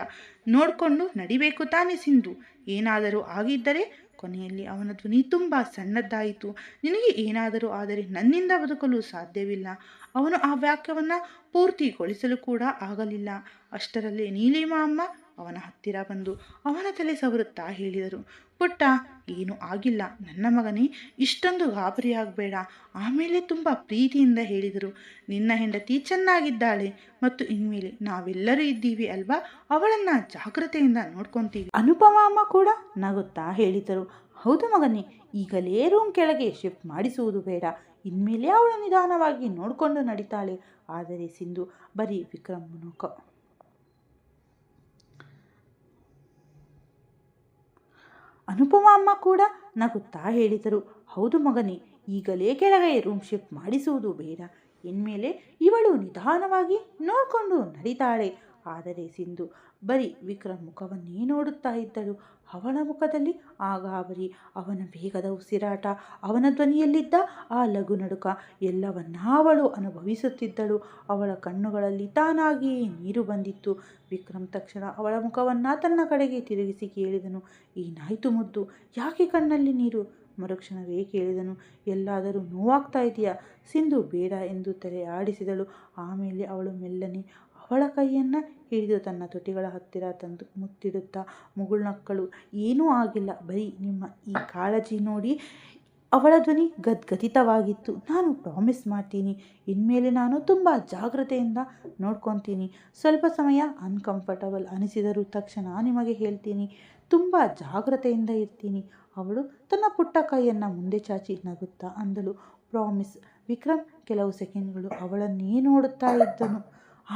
ನೋಡಿಕೊಂಡು ನಡಿಬೇಕು ತಾನೇ ಸಿಂಧು? ಏನಾದರೂ ಆಗಿದ್ದರೆ? ಕೊನೆಯಲ್ಲಿ ಅವನ ಧ್ವನಿ ತುಂಬ ಸಣ್ಣದಾಯಿತು. ನಿನಗೆ ಏನಾದರೂ ಆದರೆ ನನ್ನಿಂದ ಬದುಕಲು ಸಾಧ್ಯವಿಲ್ಲ. ಅವನು ಆ ವಾಕ್ಯವನ್ನು ಪೂರ್ತಿಗೊಳಿಸಲು ಕೂಡ ಆಗಲಿಲ್ಲ. ಅಷ್ಟರಲ್ಲೇ ನೀಲಿಮಾ ಅಮ್ಮ ಅವನ ಹತ್ತಿರ ಬಂದು ಅವನ ತಲೆ ಸವರುತ್ತಾ ಹೇಳಿದರು, ಪುಟ್ಟ, ಏನೂ ಆಗಿಲ್ಲ ನನ್ನ ಮಗನೇ, ಇಷ್ಟೊಂದು ಗಾಬರಿಯಾಗಬೇಡ. ಆಮೇಲೆ ತುಂಬ ಪ್ರೀತಿಯಿಂದ ಹೇಳಿದರು, ನಿನ್ನ ಹೆಂಡತಿ ಚೆನ್ನಾಗಿದ್ದಾಳೆ ಮತ್ತು ಇನ್ಮೇಲೆ ನಾವೆಲ್ಲರೂ ಇದ್ದೀವಿ ಅಲ್ವಾ? ಅವಳನ್ನು ಜಾಗ್ರತೆಯಿಂದ ನೋಡ್ಕೊತೀವಿ. ಅನುಪಮಾ ಅಮ್ಮ ಕೂಡ ನಗುತ್ತಾ ಹೇಳಿದರು, ಹೌದು ಮಗನೇ, ಈಗಲೇ ರೂಮ್ ಕೆಳಗೆ ಶಿಫ್ಟ್ ಮಾಡಿಸುವುದು ಬೇಡ. ಇನ್ಮೇಲೆ ಅವಳು ನಿಧಾನವಾಗಿ ನೋಡಿಕೊಂಡು ನಡೀತಾಳೆ. ಆದರೆ ಸಿಂಧು ಬರೀ ವಿಕ್ರಮ್ ಅನುಪಮಾ ಅಮ್ಮ ಕೂಡ ನಗುತ್ತಾ ಹೇಳಿದರು, ಹೌದು ಮಗನೇ, ಈಗಲೇ ಕೆಳಗೆ ರೂಮ್ ಶಿಫ್ಟ್ ಮಾಡಿಸುವುದು ಬೇಡ. ಇನ್ಮೇಲೆ ಇವಳು ನಿಧಾನವಾಗಿ ನೋಡಿಕೊಂಡು ನಡೀತಾಳೆ. ಆದರೆ ಸಿಂಧು ಬರೀ ವಿಕ್ರಮ್ ಮುಖವನ್ನೇ ನೋಡುತ್ತಾ ಇದ್ದಳು. ಅವಳ ಮುಖದಲ್ಲಿ ಆ ಗಾಬರಿ, ಅವನ ವೇಗದ ಉಸಿರಾಟ, ಅವನ ಧ್ವನಿಯಲ್ಲಿದ್ದ ಆ ಲಘು ನಡುಕ ಎಲ್ಲವನ್ನ ಅವಳು ಅನುಭವಿಸುತ್ತಿದ್ದಳು. ಅವಳ ಕಣ್ಣುಗಳಲ್ಲಿ ತಾನಾಗಿಯೇ ನೀರು ಬಂದಿತ್ತು. ವಿಕ್ರಮ್ ತಕ್ಷಣ ಅವಳ ಮುಖವನ್ನು ತನ್ನ ಕಡೆಗೆ ತಿರುಗಿಸಿ ಕೇಳಿದನು, ಏನಾಯಿತು ಮುದ್ದು, ಯಾಕೆ ಕಣ್ಣಲ್ಲಿ ನೀರು? ಮರುಕ್ಷಣವೇ ಕೇಳಿದನು, ಎಲ್ಲಾದರೂ ನೋವಾಗ್ತಾ ಇದೆಯಾ? ಸಿಂಧು ಬೇಡ ಎಂದು ತಲೆ ಆಡಿಸಿದಳು. ಆಮೇಲೆ ಅವಳು ಮೆಲ್ಲನೆ ಅವಳ ಕೈಯನ್ನು ಹಿಡಿದು ತನ್ನ ತುಟಿಗಳ ಹತ್ತಿರ ತಂದು ಮುತ್ತಿಡುತ್ತಾ ಮುಗುಳ್ನಕ್ಕಳು. ಏನೂ ಆಗಿಲ್ಲ, ಬರೀ ನಿಮ್ಮ ಈ ಕಾಳಜಿ ನೋಡಿ. ಅವಳ ಧ್ವನಿ ಗದ್ಗದಿತವಾಗಿತ್ತು. ನಾನು ಪ್ರಾಮಿಸ್ ಮಾಡ್ತೀನಿ, ಇನ್ಮೇಲೆ ನಾನು ತುಂಬ ಜಾಗ್ರತೆಯಿಂದ ನೋಡ್ಕೊತೀನಿ. ಸ್ವಲ್ಪ ಸಮಯ ಅನ್ಕಂಫರ್ಟಬಲ್ ಅನಿಸಿದರೂ ತಕ್ಷಣ ನಿಮಗೆ ಹೇಳ್ತೀನಿ, ತುಂಬ ಜಾಗ್ರತೆಯಿಂದ ಇರ್ತೀನಿ. ಅವಳು ತನ್ನ ಪುಟ್ಟ ಕೈಯನ್ನು ಮುಂದೆ ಚಾಚಿ ನಗುತ್ತಾ ಅಂದಳು, ಪ್ರಾಮಿಸ್. ವಿಕ್ರಮ್ ಕೆಲವು ಸೆಕೆಂಡ್ಗಳು ಅವಳನ್ನೇ ನೋಡುತ್ತಾ ಇದ್ದನು.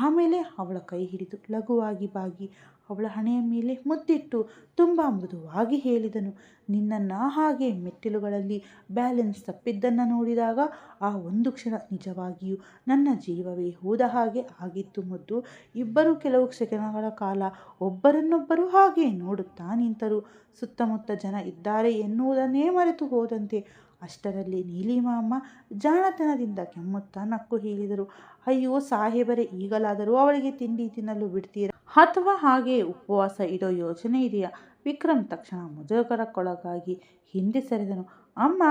ಆಮೇಲೆ ಅವಳ ಕೈ ಹಿಡಿದು ಲಘುವಾಗಿ ಬಾಗಿ ಅವಳ ಹಣೆಯ ಮೇಲೆ ಮುದ್ದಿಟ್ಟು ತುಂಬ ಮೃದುವಾಗಿ ಹೇಳಿದನು, ನಿನ್ನನ್ನು ಹಾಗೆ ಮೆಟ್ಟಿಲುಗಳಲ್ಲಿ ಬ್ಯಾಲೆನ್ಸ್ ತಪ್ಪಿದ್ದನ್ನು ನೋಡಿದಾಗ ಆ ಒಂದು ಕ್ಷಣ ನಿಜವಾಗಿಯೂ ನನ್ನ ಜೀವವೇ ಹೋದ ಹಾಗೆ ಆಗಿತ್ತು ಮುದ್ದು. ಇಬ್ಬರು ಕೆಲವು ಸೆಕೆಂಡ್ಗಳ ಕಾಲ ಒಬ್ಬರನ್ನೊಬ್ಬರು ಹಾಗೆ ನೋಡುತ್ತಾ ನಿಂತರು. ಸುತ್ತಮುತ್ತ ಜನ ಇದ್ದಾರೆ ಎನ್ನುವುದನ್ನೇ ಮರೆತು ಹೋದಂತೆ. ಅಷ್ಟರಲ್ಲಿ ನೀಲಿಮಾ ಅಮ್ಮ ಜಾಣತನದಿಂದ ಕೆಮ್ಮುತ್ತಾ ನಕ್ಕು ಹೇಳಿದರು, ಅಯ್ಯೋ ಸಾಹೇಬರೇ, ಈಗಲಾದರೂ ಅವಳಿಗೆ ತಿಂಡಿ ತಿನ್ನಲು ಬಿಡ್ತೀರಾ ಅಥವಾ ಹಾಗೆ ಉಪವಾಸ ಇಡೋ ಯೋಚನೆ ಇದೆಯಾ? ವಿಕ್ರಮ್ ತಕ್ಷಣ ಮುಜುಗರಕ್ಕೊಳಗಾಗಿ ಹಿಂದೆ ಸರಿದನು. ಅಮ್ಮ,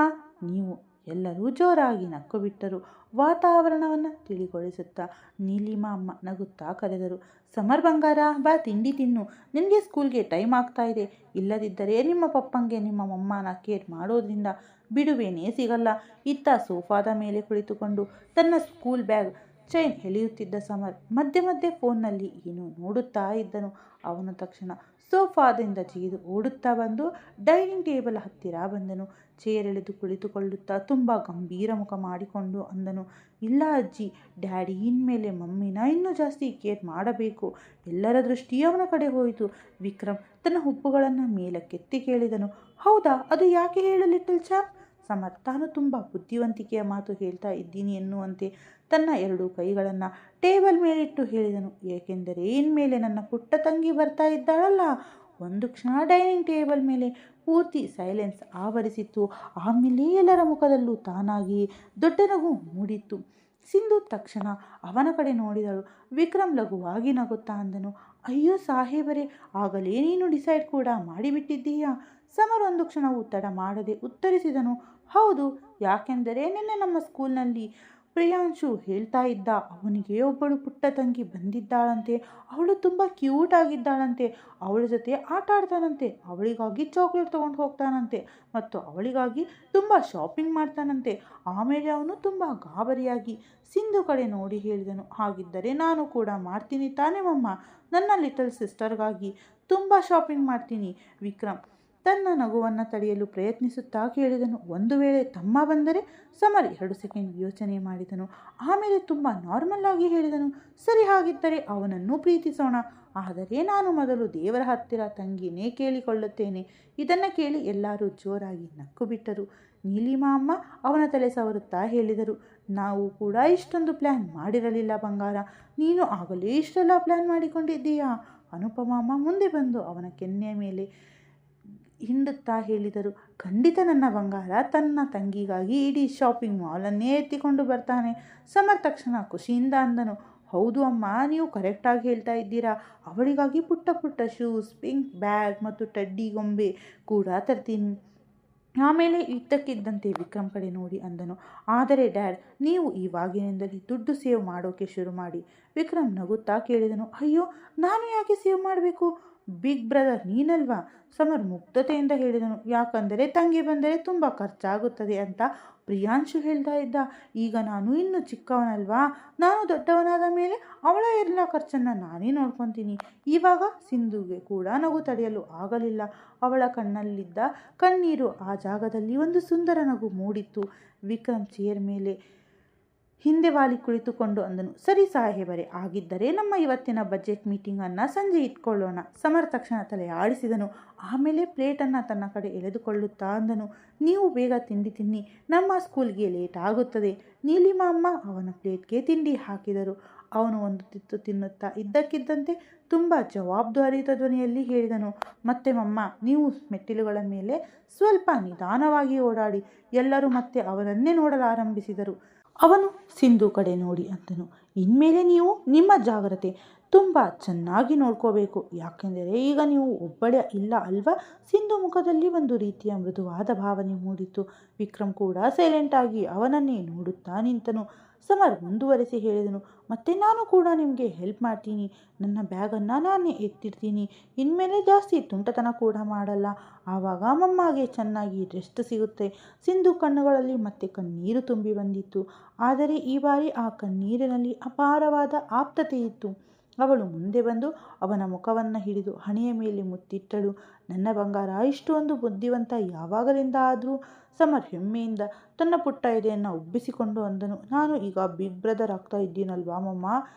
ನೀವು ಎಲ್ಲರೂ ಜೋರಾಗಿ ನಕ್ಕು ಬಿಟ್ಟರು. ವಾತಾವರಣವನ್ನು ತಿಳಿಗೊಳಿಸುತ್ತಾ ನೀಲಿಮಾ ಅಮ್ಮ ನಗುತ್ತಾ ಕರೆದರು, ಸಮರ್ ಬಂಗಾರ, ಬಾ ತಿಂಡಿ ತಿನ್ನು. ನಿನಗೆ ಸ್ಕೂಲ್ಗೆ ಟೈಮ್ ಆಗ್ತಾ ಇದೆ. ಇಲ್ಲದಿದ್ದರೆ ನಿಮ್ಮ ಪಪ್ಪಂಗೆ ನಿಮ್ಮ ಮಮ್ಮನ ಕೇರ್ ಮಾಡೋದ್ರಿಂದ ಬಿಡುವೇನೇ ಸಿಗಲ್ಲ. ಇತ್ತ ಸೋಫಾದ ಮೇಲೆ ಕುಳಿತುಕೊಂಡು ತನ್ನ ಸ್ಕೂಲ್ ಬ್ಯಾಗ್ ಚೈನ್ ಎಳೆಯುತ್ತಿದ್ದ ಸಮರ್ ಮಧ್ಯೆ ಮಧ್ಯೆ ಫೋನ್ನಲ್ಲಿ ಏನೋ ನೋಡುತ್ತಾ ಇದ್ದನು. ಅವನು ತಕ್ಷಣ ಸೋಫಾದಿಂದ ಜಿಗಿದು ಓಡುತ್ತಾ ಬಂದು ಡೈನಿಂಗ್ ಟೇಬಲ್ ಹತ್ತಿರ ಬಂದನು. ಚೇರ್ ಎಳೆದು ಕುಳಿತುಕೊಳ್ಳುತ್ತಾ ತುಂಬ ಗಂಭೀರ ಮುಖ ಮಾಡಿಕೊಂಡು ಅಂದನು, ಇಲ್ಲ ಅಜ್ಜಿ, ಡ್ಯಾಡಿ ಇನ್ಮೇಲೆ ಮಮ್ಮಿನ ಇನ್ನೂ ಜಾಸ್ತಿ ಕೇರ್ ಮಾಡಬೇಕು. ಎಲ್ಲರ ದೃಷ್ಟಿ ಅವನ ಕಡೆ ಹೋಯಿತು. ವಿಕ್ರಮ್ ತನ್ನ ಹುಬ್ಬುಗಳನ್ನು ಮೇಲಕ್ಕೆತ್ತಿ ಕೇಳಿದನು, ಹೌದಾ, ಅದು ಯಾಕೆ ಹೇಳು ಲಿಟಲ್ ಚಾಪ್? ಸಮರ್ ತಾನು ತುಂಬ ಬುದ್ಧಿವಂತಿಕೆಯ ಮಾತು ಹೇಳ್ತಾ ಇದ್ದೀನಿ ಎನ್ನುವಂತೆ ತನ್ನ ಎರಡೂ ಕೈಗಳನ್ನು ಟೇಬಲ್ ಮೇಲಿಟ್ಟು ಹೇಳಿದನು, ಏಕೆಂದರೆ ಇನ್ಮೇಲೆ ನನ್ನ ಪುಟ್ಟ ತಂಗಿ ಬರ್ತಾ ಇದ್ದಾಳಲ್ಲ. ಒಂದು ಕ್ಷಣ ಡೈನಿಂಗ್ ಟೇಬಲ್ ಮೇಲೆ ಪೂರ್ತಿ ಸೈಲೆನ್ಸ್ ಆವರಿಸಿತ್ತು. ಆಮೇಲೆ ಎಲ್ಲರ ಮುಖದಲ್ಲೂ ತಾನಾಗಿಯೇ ದೊಡ್ಡ ನಗು ಮೂಡಿತ್ತು. ಸಿಂಧು ತಕ್ಷಣ ಅವನ ಕಡೆ ನೋಡಿದಳು. ವಿಕ್ರಮ್ ಲಘುವಾಗಿ ನಗುತ್ತಾ ಅಂದನು, ಅಯ್ಯೋ ಸಾಹೇಬರೇ, ಆಗಲೇ ನೀನು ಡಿಸೈಡ್ ಕೂಡ ಮಾಡಿಬಿಟ್ಟಿದ್ದೀಯಾ? ಸಮರ್ ಒಂದು ಕ್ಷಣವೂ ತಡ ಮಾಡದೆ ಉತ್ತರಿಸಿದನು, ಹೌದು, ಯಾಕೆಂದರೆ ನಿನ್ನೆ ನಮ್ಮ ಸ್ಕೂಲ್ನಲ್ಲಿ ಪ್ರಿಯಾಂಶು ಹೇಳ್ತಾ ಇದ್ದ, ಅವನಿಗೆ ಒಬ್ಬಳು ಪುಟ್ಟ ತಂಗಿ ಬಂದಿದ್ದಾಳಂತೆ. ಅವಳು ತುಂಬ ಕ್ಯೂಟ್ ಆಗಿದ್ದಾಳಂತೆ. ಅವಳ ಜೊತೆ ಆಟ ಆಡ್ತಾನಂತೆ, ಅವಳಿಗಾಗಿ ಚಾಕ್ಲೇಟ್ ತೊಗೊಂಡು ಹೋಗ್ತಾನಂತೆ ಮತ್ತು ಅವಳಿಗಾಗಿ ತುಂಬ ಶಾಪಿಂಗ್ ಮಾಡ್ತಾನಂತೆ. ಆಮೇಲೆ ಅವನು ತುಂಬ ಗಾಬರಿಯಾಗಿ ಸಿಂಧು ಕಡೆ ನೋಡಿ ಹೇಳಿದನು, ಹಾಗಿದ್ದರೆ ನಾನು ಕೂಡ ಮಾಡ್ತೀನಿ ತಾನೇ ಮಮ್ಮ? ನನ್ನ ಲಿಟಲ್ ಸಿಸ್ಟರ್ಗಾಗಿ ತುಂಬ ಶಾಪಿಂಗ್ ಮಾಡ್ತೀನಿ. ವಿಕ್ರಮ್ ತನ್ನ ನಗುವನ್ನು ತಡೆಯಲು ಪ್ರಯತ್ನಿಸುತ್ತಾ ಕೇಳಿದನು, ಒಂದು ವೇಳೆ ತಮ್ಮ ಬಂದರೆ? ಸಮರ್ 2 ಸೆಕೆಂಡ್ ಯೋಚನೆ ಮಾಡಿದನು. ಆಮೇಲೆ ತುಂಬ ನಾರ್ಮಲ್ ಆಗಿ ಹೇಳಿದನು, ಸರಿ, ಹಾಗಿದ್ದರೆ ಅವನನ್ನು ಪ್ರೀತಿಸೋಣ. ಆದರೆ ನಾನು ಮೊದಲು ದೇವರ ಹತ್ತಿರ ತಂಗಿನೇ ಕೇಳಿಕೊಳ್ಳುತ್ತೇನೆ. ಇದನ್ನು ಕೇಳಿ ಎಲ್ಲರೂ ಜೋರಾಗಿ ನಕ್ಕು ಬಿಟ್ಟರು. ನೀಲಿಮಾ ಅಮ್ಮ ಅವನ ತಲೆ ಸವರುತ್ತಾ ಹೇಳಿದರು, ನಾವು ಕೂಡ ಇಷ್ಟೊಂದು ಪ್ಲ್ಯಾನ್ ಮಾಡಿರಲಿಲ್ಲ ಬಂಗಾರ. ನೀನು ಆಗಲೇ ಇಷ್ಟೆಲ್ಲ ಪ್ಲ್ಯಾನ್ ಮಾಡಿಕೊಂಡಿದ್ದೀಯಾ? ಅನುಪಮ ಅಮ್ಮ ಮುಂದೆ ಬಂದು ಅವನ ಕೆನ್ನೆಯ ಮೇಲೆ ಹಿಂಡುತ್ತಾ ಹೇಳಿದರು, ಖಂಡಿತ ನನ್ನ ಬಂಗಾರ ತನ್ನ ತಂಗಿಗಾಗಿ ಇಡೀ ಶಾಪಿಂಗ್ ಮಾಲನ್ನೇ ಎತ್ತಿಕೊಂಡು ಬರ್ತಾನೆ. ಸಮರ್ ತಕ್ಷಣ ಖುಷಿಯಿಂದ ಅಂದನು, ಹೌದು ಅಮ್ಮ, ನೀವು ಕರೆಕ್ಟಾಗಿ ಹೇಳ್ತಾ ಇದ್ದೀರಾ. ಅವಳಿಗಾಗಿ ಪುಟ್ಟ ಪುಟ್ಟ ಶೂಸ್, ಪಿಂಕ್ ಬ್ಯಾಗ್ ಮತ್ತು ಟಡ್ಡಿ ಗೊಂಬೆ ಕೂಡ ತರ್ತೀನಿ. ಆಮೇಲೆ ಇದ್ದಕ್ಕಿದ್ದಂತೆ ವಿಕ್ರಮ್ ಕಡೆ ನೋಡಿ ಅಂದನು, ಆದರೆ ಡ್ಯಾಡ್, ನೀವು ಇವಾಗಿನಿಂದಲೇ ದುಡ್ಡು ಸೇವ್ ಮಾಡೋಕೆ ಶುರು ಮಾಡಿ. ವಿಕ್ರಮ್ ನಗುತ್ತಾ ಕೇಳಿದನು, ಅಯ್ಯೋ, ನಾನು ಯಾಕೆ ಸೇವ್ ಮಾಡಬೇಕು? ಬಿಗ್ ಬ್ರದರ್ ನೀನಲ್ವಾ? ಸಮರ್ ಮುಗ್ಧತೆಯಿಂದ ಹೇಳಿದನು, ಯಾಕಂದರೆ ತಂಗಿ ಬಂದರೆ ತುಂಬ ಖರ್ಚಾಗುತ್ತದೆ ಅಂತ ಪ್ರಿಯಾಂಶು ಹೇಳ್ತಾ ಇದ್ದ. ಈಗ ನಾನು ಇನ್ನು ಚಿಕ್ಕವನಲ್ವಾ? ನಾನು ದೊಡ್ಡವನಾದ ಮೇಲೆ ಅವಳ ಎಲ್ಲ ಖರ್ಚನ್ನು ನಾನೇ ನೋಡ್ಕೊತೀನಿ. ಇವಾಗ ಸಿಂಧುಗೆ ಕೂಡ ನಗು ತಡೆಯಲು ಆಗಲಿಲ್ಲ. ಅವಳ ಕಣ್ಣಲ್ಲಿದ್ದ ಕಣ್ಣೀರು ಆ ಜಾಗದಲ್ಲಿ ಒಂದು ಸುಂದರ ನಗು ಮೂಡಿತ್ತು. ವಿಕ್ರಮ್ ಚೇರ್ ಮೇಲೆ ಹಿಂದೆ ವಾಲಿ ಕುಳಿತುಕೊಂಡು ಅಂದನು, ಸರಿ ಸಾಹೇಬರೇ, ಆಗಿದ್ದರೆ ನಮ್ಮ ಇವತ್ತಿನ ಬಜೆಟ್ ಮೀಟಿಂಗನ್ನು ಸಂಜೆ ಇಟ್ಕೊಳ್ಳೋಣ. ಸಮರ್ ತಕ್ಷಣ ತಲೆ ಆಡಿಸಿದನು. ಆಮೇಲೆ ಪ್ಲೇಟನ್ನು ತನ್ನ ಕಡೆ ಎಳೆದುಕೊಳ್ಳುತ್ತಾ ಅಂದನು, ನೀವು ಬೇಗ ತಿಂಡಿ ತಿನ್ನಿ, ನಮ್ಮ ಸ್ಕೂಲ್ಗೆ ಲೇಟ್ ಆಗುತ್ತದೆ. ನೀಲಿಮಾ ಅಮ್ಮ ಅವನ ಪ್ಲೇಟ್ಗೆ ತಿಂಡಿ ಹಾಕಿದರು. ಅವನು ಒಂದು ತುತ್ತು ತಿನ್ನುತ್ತಾ ಇದ್ದಕ್ಕಿದ್ದಂತೆ ತುಂಬ ಜವಾಬ್ದಾರಿಯುತ ಧ್ವನಿಯಲ್ಲಿ ಹೇಳಿದನು, ಮತ್ತೆ ಮಮ್ಮ, ನೀವು ಮೆಟ್ಟಿಲುಗಳ ಮೇಲೆ ಸ್ವಲ್ಪ ನಿಧಾನವಾಗಿ ಓಡಾಡಿ. ಎಲ್ಲರೂ ಮತ್ತೆ ಅವನನ್ನೇ ನೋಡಲಾರಂಭಿಸಿದರು. ಅವನು ಸಿಂಧು ಕಡೆ ನೋಡಿ ಅಂದನು, ಇನ್ಮೇಲೆ ನೀವು ನಿಮ್ಮ ಜಾಗ್ರತೆ ತುಂಬ ಚೆನ್ನಾಗಿ ನೋಡ್ಕೋಬೇಕು. ಯಾಕೆಂದರೆ ಈಗ ನೀವು ಒಬ್ಬಳೇ ಇಲ್ಲ ಅಲ್ವಾ? ಸಿಂಧು ಮುಖದಲ್ಲಿ ಒಂದು ರೀತಿಯ ಮೃದುವಾದ ಭಾವನೆ ಮೂಡಿತು. ವಿಕ್ರಮ್ ಕೂಡ ಸೈಲೆಂಟಾಗಿ ಅವನನ್ನೇ ನೋಡುತ್ತಾ ನಿಂತನು. ಸಮರ್ ಮುಂದುವರೆಸಿ ಹೇಳಿದನು, ಮತ್ತೆ ನಾನು ಕೂಡ ನಿಮಗೆ ಹೆಲ್ಪ್ ಮಾಡ್ತೀನಿ. ನನ್ನ ಬ್ಯಾಗನ್ನು ನಾನೇ ಎತ್ತಿಡ್ತೀನಿ. ಇನ್ಮೇಲೆ ಜಾಸ್ತಿ ತುಂಟತನ ಕೂಡ ಮಾಡಲ್ಲ. ಆವಾಗ ಮಮ್ಮಗೆ ಚೆನ್ನಾಗಿ ರೆಸ್ಟ್ ಸಿಗುತ್ತೆ. ಸಿಂಧು ಕಣ್ಣುಗಳಲ್ಲಿ ಮತ್ತೆ ಕಣ್ಣೀರು ತುಂಬಿ ಬಂದಿತ್ತು. ಆದರೆ ಈ ಬಾರಿ ಆ ಕಣ್ಣೀರಿನಲ್ಲಿ ಅಪಾರವಾದ ಆಪ್ತತೆ ಇತ್ತು. ಅವಳು ಮುಂದೆ ಬಂದು ಅವನ ಮುಖವನ್ನು ಹಿಡಿದು ಹಣೆಯ ಮೇಲೆ ಮುತ್ತಿಟ್ಟಳು. ನನ್ನ ಬಂಗಾರ, ಇಷ್ಟೊಂದು ಬುದ್ಧಿವಂತ ಯಾವಾಗಲಿಂದ ಆದರೂ? ಸಮರ್ ಹೆಮ್ಮೆಯಿಂದ ತನ್ನ ಪುಟ್ಟ ಎದೆಯನ್ನು ಉಬ್ಬಿಸಿಕೊಂಡು ಅಂದನು, ನಾನು ಈಗ ಬಿಗ್ ಬ್ರದರ್ ಆಗ್ತಾ ಇದ್ದೀನಲ್ವಾ ಮಮ್ಮ?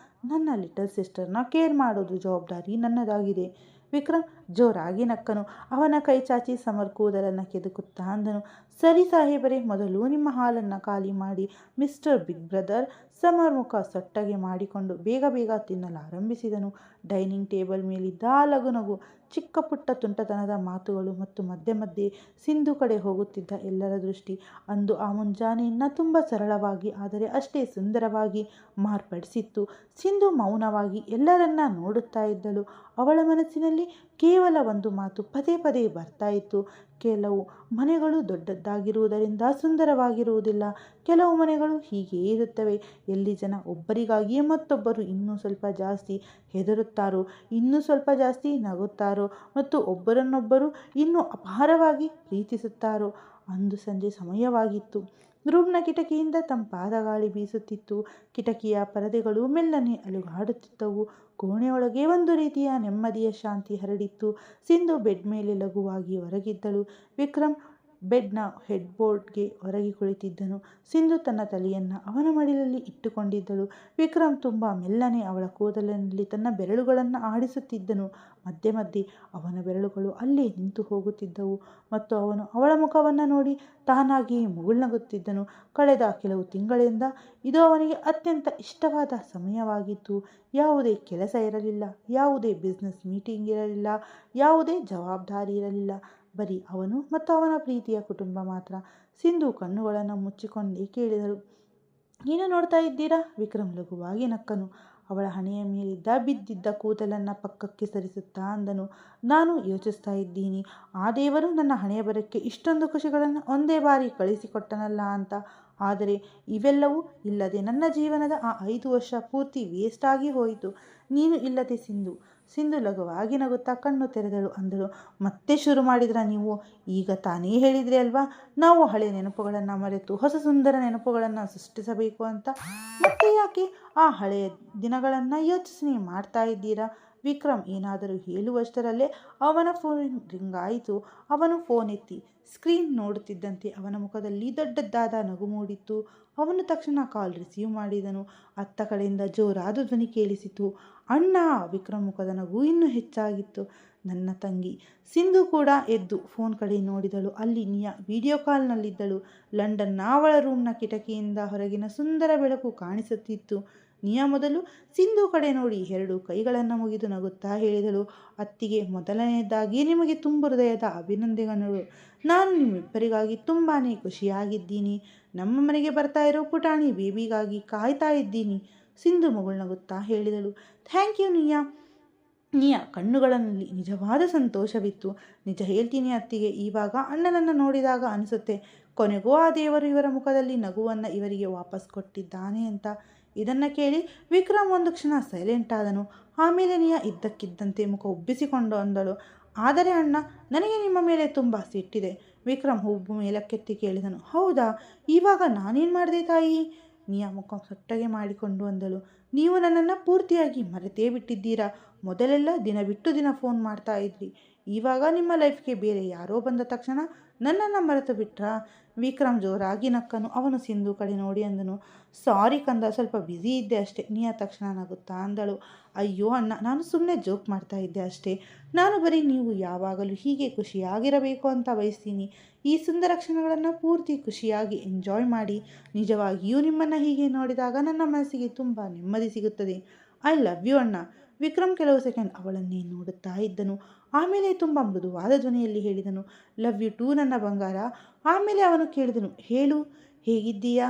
ನನ್ನ ಲಿಟಲ್ ಸಿಸ್ಟರ್ನ ಕೇರ್ ಮಾಡೋದು ಜವಾಬ್ದಾರಿ ನನ್ನದಾಗಿದೆ. ವಿಕ್ರಮ್ ಜೋರಾಗಿ ನಕ್ಕನು. ಅವನ ಕೈ ಚಾಚಿ ಸಮರ್ ಕೂದಲನ್ನು ಕೆದಕುತ್ತಾ ಅಂದನು, ಸರಿ ಸಾಹೇಬರೇ, ಮೊದಲು ನಿಮ್ಮ ಹಾಲನ್ನು ಖಾಲಿ ಮಾಡಿ ಮಿಸ್ಟರ್ ಬಿಗ್ ಬ್ರದರ್. ಸಮರ್ ಮುಖ ಸೊಟ್ಟಗೆ ಮಾಡಿಕೊಂಡು ಬೇಗ ಬೇಗ ತಿನ್ನಲಾರಂಭಿಸಿದನು. ಡೈನಿಂಗ್ ಟೇಬಲ್ ಮೇಲಿದ್ದ ಆ ಲಘು ಚಿಕ್ಕ ಪುಟ್ಟ ತುಂಟತನದ ಮಾತುಗಳು ಮತ್ತು ಮಧ್ಯೆ ಮಧ್ಯೆ ಸಿಂಧು ಕಡೆ ಹೋಗುತ್ತಿದ್ದ ಎಲ್ಲರ ದೃಷ್ಟಿ ಅಂದು ಆ ಮುಂಜಾನೆಯನ್ನು ತುಂಬ ಸರಳವಾಗಿ ಆದರೆ ಅಷ್ಟೇ ಸುಂದರವಾಗಿ ಮಾರ್ಪಡಿಸಿತ್ತು. ಸಿಂಧು ಮೌನವಾಗಿ ಎಲ್ಲರನ್ನ ನೋಡುತ್ತಾ ಇದ್ದಳು. ಅವಳ ಮನಸ್ಸಿನಲ್ಲಿ ಕೇವಲ ಒಂದು ಮಾತು ಪದೇ ಪದೇ ಬರ್ತಾ ಇತ್ತು, ಕೆಲವು ಮನೆಗಳು ದೊಡ್ಡದಾಗಿರುವುದರಿಂದ ಸುಂದರವಾಗಿರುವುದಿಲ್ಲ. ಕೆಲವು ಮನೆಗಳು ಹೀಗೇ ಇರುತ್ತವೆ, ಎಲ್ಲಿ ಜನ ಒಬ್ಬರಿಗಾಗಿಯೇ ಮತ್ತೊಬ್ಬರು ಇನ್ನೂ ಸ್ವಲ್ಪ ಜಾಸ್ತಿ ಹೆದರುತ್ತಾರೋ, ಇನ್ನೂ ಸ್ವಲ್ಪ ಜಾಸ್ತಿ ನಗುತ್ತಾರೋ ಮತ್ತು ಒಬ್ಬರನ್ನೊಬ್ಬರು ಇನ್ನೂ ಅಪಾರವಾಗಿ ಪ್ರೀತಿಸುತ್ತಾರೋ. ಅಂದು ಸಂಜೆ ಸಮಯವಾಗಿತ್ತು. ರೂಮ್ನ ಕಿಟಕಿಯಿಂದ ತಂಪಾದ ಗಾಳಿ ಬೀಸುತ್ತಿತ್ತು. ಕಿಟಕಿಯ ಪರದೆಗಳು ಮೆಲ್ಲನೆ ಅಲುಗಾಡುತ್ತಿದ್ದವು. ಕೋಣೆಯೊಳಗೆ ಒಂದು ರೀತಿಯ ನೆಮ್ಮದಿಯ ಶಾಂತಿ ಹರಡಿತ್ತು. ಸಿಂಧು ಬೆಡ್ ಮೇಲೆ ಲಘುವಾಗಿ ಹೊರಗಿದ್ದಳು. ವಿಕ್ರಮ್ ಬೆಡ್ನ ಹೆಡ್ಬೋರ್ಡ್ಗೆ ಹೊರಗೆ ಕುಳಿತಿದ್ದನು. ಸಿಂಧು ತನ್ನ ತಲೆಯನ್ನು ಅವನ ಮಡಿಲಲ್ಲಿ ಇಟ್ಟುಕೊಂಡಿದ್ದಳು. ವಿಕ್ರಮ್ ತುಂಬ ಮೆಲ್ಲನೆ ಅವಳ ಕೂದಲಿನಲ್ಲಿ ತನ್ನ ಬೆರಳುಗಳನ್ನು ಆಡಿಸುತ್ತಿದ್ದನು. ಮಧ್ಯೆ ಮಧ್ಯೆ ಅವನ ಬೆರಳುಗಳು ಅಲ್ಲೇ ನಿಂತು ಹೋಗುತ್ತಿದ್ದವು ಮತ್ತು ಅವನು ಅವಳ ಮುಖವನ್ನು ನೋಡಿ ತಾನಾಗಿಯೇ ಮುಗುಳ್ನಗುತ್ತಿದ್ದನು. ಕಳೆದ ಕೆಲವು ತಿಂಗಳಿಂದ ಇದು ಅವನಿಗೆ ಅತ್ಯಂತ ಇಷ್ಟವಾದ ಸಮಯವಾಗಿತ್ತು. ಯಾವುದೇ ಕೆಲಸ ಇರಲಿಲ್ಲ, ಯಾವುದೇ ಬಿಸ್ನೆಸ್ ಮೀಟಿಂಗ್ ಇರಲಿಲ್ಲ, ಯಾವುದೇ ಜವಾಬ್ದಾರಿ ಇರಲಿಲ್ಲ. ಬರೀ ಅವನು ಮತ್ತು ಅವನ ಪ್ರೀತಿಯ ಕುಟುಂಬ ಮಾತ್ರ. ಸಿಂಧು ಕಣ್ಣುಗಳನ್ನು ಮುಚ್ಚಿಕೊಂಡೇ ಕೇಳಿದಳು, ಏನು ನೋಡ್ತಾ ಇದ್ದೀರಾ? ವಿಕ್ರಮ್ ಲಘುವಾಗಿ ನಕ್ಕನು. ಅವಳ ಹಣೆಯ ಮೇಲಿದ್ದ ಬಿದ್ದಿದ್ದ ಕೂದಲನ್ನು ಪಕ್ಕಕ್ಕೆ ಸರಿಸುತ್ತಾ ಅಂದನು, ನಾನು ಯೋಚಿಸ್ತಾ ಇದ್ದೀನಿ, ಆ ದೇವರು ನನ್ನ ಹಣೆಯ ಬರಕ್ಕೆ ಇಷ್ಟೊಂದು ಖುಷಿಗಳನ್ನು ಒಂದೇ ಬಾರಿ ಕಳಿಸಿಕೊಟ್ಟನಲ್ಲ ಅಂತ. ಆದರೆ ಇವೆಲ್ಲವೂ ಇಲ್ಲದೆ ನನ್ನ ಜೀವನದ ಆ 5 ವರ್ಷ ಪೂರ್ತಿ ವೇಸ್ಟ್ ಆಗಿ ಹೋಯಿತು. ನೀನು ಇಲ್ಲದೆ ಸಿಂಧು ಲಘುವಾಗಿ ನಗುತ್ತಾ ಕಣ್ಣು ತೆರೆದಳು. ಅಂದಳು, ಮತ್ತೆ ಶುರು ಮಾಡಿದ್ರ ನೀವು? ಈಗ ತಾನೇ ಹೇಳಿದ್ರಿ ಅಲ್ವಾ, ನಾವು ಹಳೆ ನೆನಪುಗಳನ್ನು ಮರೆತು ಹೊಸ ಸುಂದರ ನೆನಪುಗಳನ್ನು ಸೃಷ್ಟಿಸಬೇಕು ಅಂತ. ಮತ್ತೆ ಯಾಕೆ ಆ ಹಳೆಯ ದಿನಗಳನ್ನು ಯೋಚನೆ ಮಾಡ್ತಾ ಇದ್ದೀರಾ? ವಿಕ್ರಮ್ ಏನಾದರೂ ಹೇಳುವಷ್ಟರಲ್ಲೇ ಅವನ ಫೋನ್ ರಿಂಗ್ ಆಯಿತು. ಅವನು ಫೋನ್ ಎತ್ತಿ ಸ್ಕ್ರೀನ್ ನೋಡುತ್ತಿದ್ದಂತೆ ಅವನ ಮುಖದಲ್ಲಿ ದೊಡ್ಡದಾದ ನಗು ಮೂಡಿತ್ತು. ಅವನು ತಕ್ಷಣ ಕಾಲ್ ರಿಸೀವ್ ಮಾಡಿದನು. ಅತ್ತ ಕಡೆಯಿಂದ ಜೋರಾದ ಧ್ವನಿ ಕೇಳಿಸಿತು, ಅಣ್ಣ. ವಿಕ್ರಮ್ ಮುಖದ ನಗು ಇನ್ನೂ ಹೆಚ್ಚಾಗಿತ್ತು. ನನ್ನ ತಂಗಿ. ಸಿಂಧು ಕೂಡ ಎದ್ದು ಫೋನ್ ಕಡೆ ನೋಡಿದಳು. ಅಲ್ಲಿ ನಿಯಾ ವಿಡಿಯೋ ಕಾಲ್ನಲ್ಲಿದ್ದಳು. ಲಂಡನ್ನ ಅವಳ ರೂಮ್ನ ಕಿಟಕಿಯಿಂದ ಹೊರಗಿನ ಸುಂದರ ಬೆಳಕು ಕಾಣಿಸುತ್ತಿತ್ತು. ನಿಯಾ ಮೊದಲು ಸಿಂಧು ಕಡೆ ನೋಡಿ 2 ಕೈಗಳನ್ನು ಮುಗಿದು ನಗುತ್ತಾ ಹೇಳಿದಳು, ಅತ್ತಿಗೆ, ಮೊದಲನೆಯದಾಗಿ ನಿಮಗೆ ತುಂಬ ಹೃದಯದ ಅಭಿನಂದನೆಗಳು. ನಾನು ನಿಮ್ಮಿಬ್ಬರಿಗಾಗಿ ತುಂಬಾ ಖುಷಿಯಾಗಿದ್ದೀನಿ. ನಮ್ಮ ಮನೆಗೆ ಬರ್ತಾ ಇರೋ ಪುಟಾಣಿ ಬೇಬಿಗಾಗಿ ಕಾಯ್ತಾ ಇದ್ದೀನಿ. ಸಿಂಧು ಮುಗುಳ್ನಗುತ್ತಾ ಹೇಳಿದಳು, ಥ್ಯಾಂಕ್ ಯು ನಿಯಾ. ನಿಯಾ ಕಣ್ಣುಗಳಲ್ಲಿ ನಿಜವಾದ ಸಂತೋಷವಿತ್ತು. ನಿಜ ಹೇಳ್ತೀನಿ ಅತ್ತಿಗೆ, ಇವಾಗ ಅಣ್ಣನನ್ನು ನೋಡಿದಾಗ ಅನಿಸುತ್ತೆ, ಕೊನೆಗೂ ಆ ದೇವರು ಇವರ ಮುಖದಲ್ಲಿ ನಗುವನ್ನು ಇವರಿಗೆ ವಾಪಸ್ ಕೊಟ್ಟಿದ್ದಾನೆ ಅಂತ. ಇದನ್ನು ಕೇಳಿ ವಿಕ್ರಮ್ ಒಂದು ಕ್ಷಣ ಸೈಲೆಂಟ್ ಆದನು. ಆಮೇಲೆ ನಿಯಾ ಇದ್ದಕ್ಕಿದ್ದಂತೆ ಮುಖ ಉಬ್ಬಿಸಿಕೊಂಡು ಅಂದಳು, ಆದರೆ ಅಣ್ಣ, ನನಗೆ ನಿಮ್ಮ ಮೇಲೆ ತುಂಬ ಸಿಟ್ಟಿದೆ. ವಿಕ್ರಮ್ ಹುಬ್ಬು ಮೇಲಕ್ಕೆತ್ತಿ ಕೇಳಿದನು, ಹೌದಾ? ಇವಾಗ ನಾನೇನು ಮಾಡಿದೆ ತಾಯಿ? ನಿಯಾ ಮುಖ ಸೊಟ್ಟಗೆ ಮಾಡಿಕೊಂಡು ಅಂದಳು, ನೀವು ನನ್ನನ್ನು ಪೂರ್ತಿಯಾಗಿ ಮರೆತೇ ಬಿಟ್ಟಿದ್ದೀರಾ. ಮೊದಲೆಲ್ಲ ದಿನ ಬಿಟ್ಟು ದಿನ ಫೋನ್ ಮಾಡ್ತಾ ಇದ್ರಿ. ಇವಾಗ ನಿಮ್ಮ ಲೈಫ್ಗೆ ಬೇರೆ ಯಾರೋ ಬಂದ ತಕ್ಷಣ ನನ್ನನ್ನು ಮರೆತು ಬಿಟ್ರಾ? ವಿಕ್ರಮ್ ಜೋರಾಗಿ ನಕ್ಕನು. ಅವನು ಸಿಂಧು ಕಡೆ ನೋಡಿ ಅಂದನು, ಸಾರಿ ಕಂದ, ಸ್ವಲ್ಪ ಬ್ಯುಸಿ ಇದ್ದೆ ಅಷ್ಟೇ. ನೀಯ ತಕ್ಷಣ ನಗುತ್ತಾ ಅಂದಳು, ಅಯ್ಯೋ ಅಣ್ಣ, ನಾನು ಸುಮ್ಮನೆ ಜೋಕ್ ಮಾಡ್ತಾ ಇದ್ದೆ ಅಷ್ಟೇ. ನಾನು ಬರೀ ನೀವು ಯಾವಾಗಲೂ ಹೀಗೆ ಖುಷಿಯಾಗಿರಬೇಕು ಅಂತ ಬಯಸ್ತೀನಿ. ಈ ಸುಂದರ ಕ್ಷಣಗಳನ್ನು ಪೂರ್ತಿ ಖುಷಿಯಾಗಿ ಎಂಜಾಯ್ ಮಾಡಿ. ನಿಜವಾಗಿಯೂ ನಿಮ್ಮನ್ನು ಹೀಗೆ ನೋಡಿದಾಗ ನನ್ನ ಮನಸ್ಸಿಗೆ ತುಂಬ ನೆಮ್ಮದಿ ಸಿಗುತ್ತದೆ. ಐ ಲವ್ ಯು ಅಣ್ಣ. ವಿಕ್ರಮ್ ಕೆಲವು ಸೆಕೆಂಡ್ ಅವಳನ್ನೇ ನೋಡುತ್ತಾ ಇದ್ದನು. ಆಮೇಲೆ ತುಂಬ ಮೃದುವಾದ ಧ್ವನಿಯಲ್ಲಿ ಹೇಳಿದನು, ಲವ್ ಯು ಟೂ ನನ್ನ ಬಂಗಾರ. ಆಮೇಲೆ ಅವನು ಕೇಳಿದನು, ಹೇಳು, ಹೇಗಿದ್ದೀಯಾ?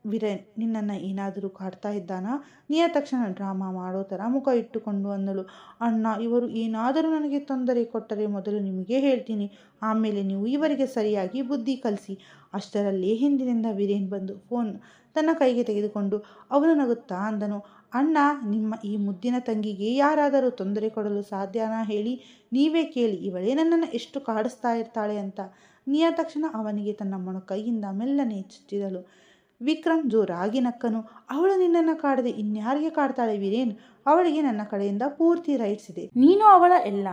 ವೀರೇನ್ ನಿನ್ನನ್ನು ಏನಾದರೂ ಕಾಡ್ತಾ ಇದ್ದಾನಾ? ನೀಯ ತಕ್ಷಣ ಡ್ರಾಮಾ ಮಾಡೋ ಥರ ಮುಖ ಇಟ್ಟುಕೊಂಡು ಅಂದಳು, ಅಣ್ಣ, ಇವರು ಏನಾದರೂ ನನಗೆ ತೊಂದರೆ ಕೊಟ್ಟರೆ ಮೊದಲು ನಿಮಗೆ ಹೇಳ್ತೀನಿ, ಆಮೇಲೆ ನೀವು ಇವರಿಗೆ ಸರಿಯಾಗಿ ಬುದ್ಧಿ ಕಲಿಸಿ. ಅಷ್ಟರಲ್ಲೇ ಹಿಂದಿನಿಂದ ವೀರೇನ್ ಬಂದು ಫೋನ್ ತನ್ನ ಕೈಗೆ ತೆಗೆದುಕೊಂಡು ಅವನು ನಗುತ್ತಾ ಅಂದನು, ಅಣ್ಣ, ನಿಮ್ಮ ಈ ಮುದ್ದಿನ ತಂಗಿಗೆ ಯಾರಾದರೂ ತೊಂದರೆ ಕೊಡಲು ಸಾಧ್ಯನಾ ಹೇಳಿ? ನೀವೇ ಕೇಳಿ, ಇವಳೇ ನನ್ನನ್ನು ಎಷ್ಟು ಕಾಡಿಸ್ತಾ ಇರ್ತಾಳೆ ಅಂತ. ನೀಯ ತಕ್ಷಣ ಅವನಿಗೆ ತನ್ನ ಮೊಣಕೈಯಿಂದ ಮೆಲ್ಲನೆ ಚುಚ್ಚಿದಳು. ವಿಕ್ರಮ್ ಜೋರಾಗಿ ನಕ್ಕನು. ಅವಳು ನಿನ್ನನ್ನು ಕಾಡದೆ ಇನ್ಯಾರಿಗೆ ಕಾಡ್ತಾಳೆ ವೀರೇನ್? ಅವಳಿಗೆ ನನ್ನ ಕಡೆಯಿಂದ ಪೂರ್ತಿ ರೈಟ್ಸ್ ಇದೆ. ನೀನು ಅವಳ ಎಲ್ಲ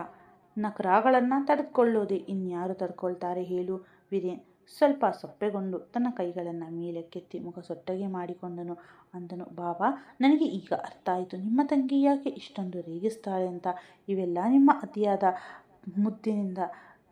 ನಖರಾಗಳನ್ನು ತಡೆದುಕೊಳ್ಳೋದೆ ಇನ್ಯಾರು ತಡ್ಕೊಳ್ತಾರೆ ಹೇಳು? ವೀರೇನ್ ಸ್ವಲ್ಪ ಸೊಪ್ಪೆಗೊಂಡು ತನ್ನ ಕೈಗಳನ್ನು ಮೇಲಕ್ಕೆತ್ತಿ ಮುಖ ಸೊಟ್ಟಗೆ ಮಾಡಿಕೊಂಡನು. ಅಂದನು, ಬಾಬಾ, ನನಗೆ ಈಗ ಅರ್ಥ ಆಯಿತು ನಿಮ್ಮ ತಂಗಿ ಯಾಕೆ ಇಷ್ಟೊಂದು ರೇಗಿಸ್ತಾಳೆ ಅಂತ. ಇವೆಲ್ಲ ನಿಮ್ಮ ಅತಿಯಾದ ಮುದ್ದಿನಿಂದ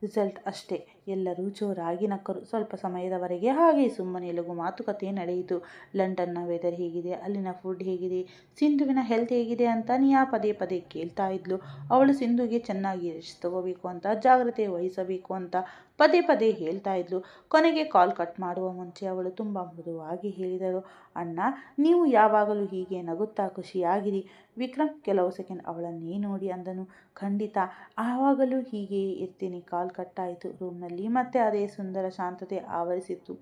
ರಿಸಲ್ಟ್ ಅಷ್ಟೇ. ಎಲ್ಲರೂ ಜೋರಾಗಿ ನಕ್ಕರು. ಸ್ವಲ್ಪ ಸಮಯದವರೆಗೆ ಹಾಗೆ ಸುಮ್ಮನೆ ಲಘು ಮಾತುಕತೆ ನಡೆಯಿತು. ಲಂಡನ್ನ ವೆದರ್ ಹೇಗಿದೆ, ಅಲ್ಲಿನ ಫುಡ್ ಹೇಗಿದೆ, ಸಿಂಧುವಿನ ಹೆಲ್ತ್ ಹೇಗಿದೆ ಅಂತ ನೀಯಾ ಪದೇ ಪದೇ ಕೇಳ್ತಾ ಇದ್ಲು. ಅವಳು ಸಿಂಧುಗೆ ಚೆನ್ನಾಗಿ ರೆಸ್ಟ್ ತಗೋಬೇಕು ಅಂತ, ಜಾಗ್ರತೆ ವಹಿಸಬೇಕು ಅಂತ ಪದೇ ಪದೇ ಹೇಳ್ತಾ ಇದ್ಲು. ಕೊನೆಗೆ ಕಾಲ್ ಕಟ್ ಮಾಡುವ ಮುಂಚೆ ಅವಳು ತುಂಬ ಮೃದುವಾಗಿ ಹೇಳಿದರು, ಅಣ್ಣ, ನೀವು ಯಾವಾಗಲೂ ಹೀಗೆ ನಗುತ್ತಾ ಖುಷಿಯಾಗಿರಿ. ವಿಕ್ರಮ್ ಕೆಲವು ಸೆಕೆಂಡ್ ಅವಳನ್ನೇ ನೋಡಿ ಅಂದನು, ಖಂಡಿತ ಆವಾಗಲೂ ಹೀಗೆಯೇ ಇರ್ತೀನಿ. ಕಾಲ್ ಕಟ್ಟಾಯಿತು. ರೂಮ್ನಲ್ಲಿ ಮತ್ತೆ ಅದೇ ಸುಂದರ ಶಾಂತತೆ ಆವರಿಸಿತ್ತು.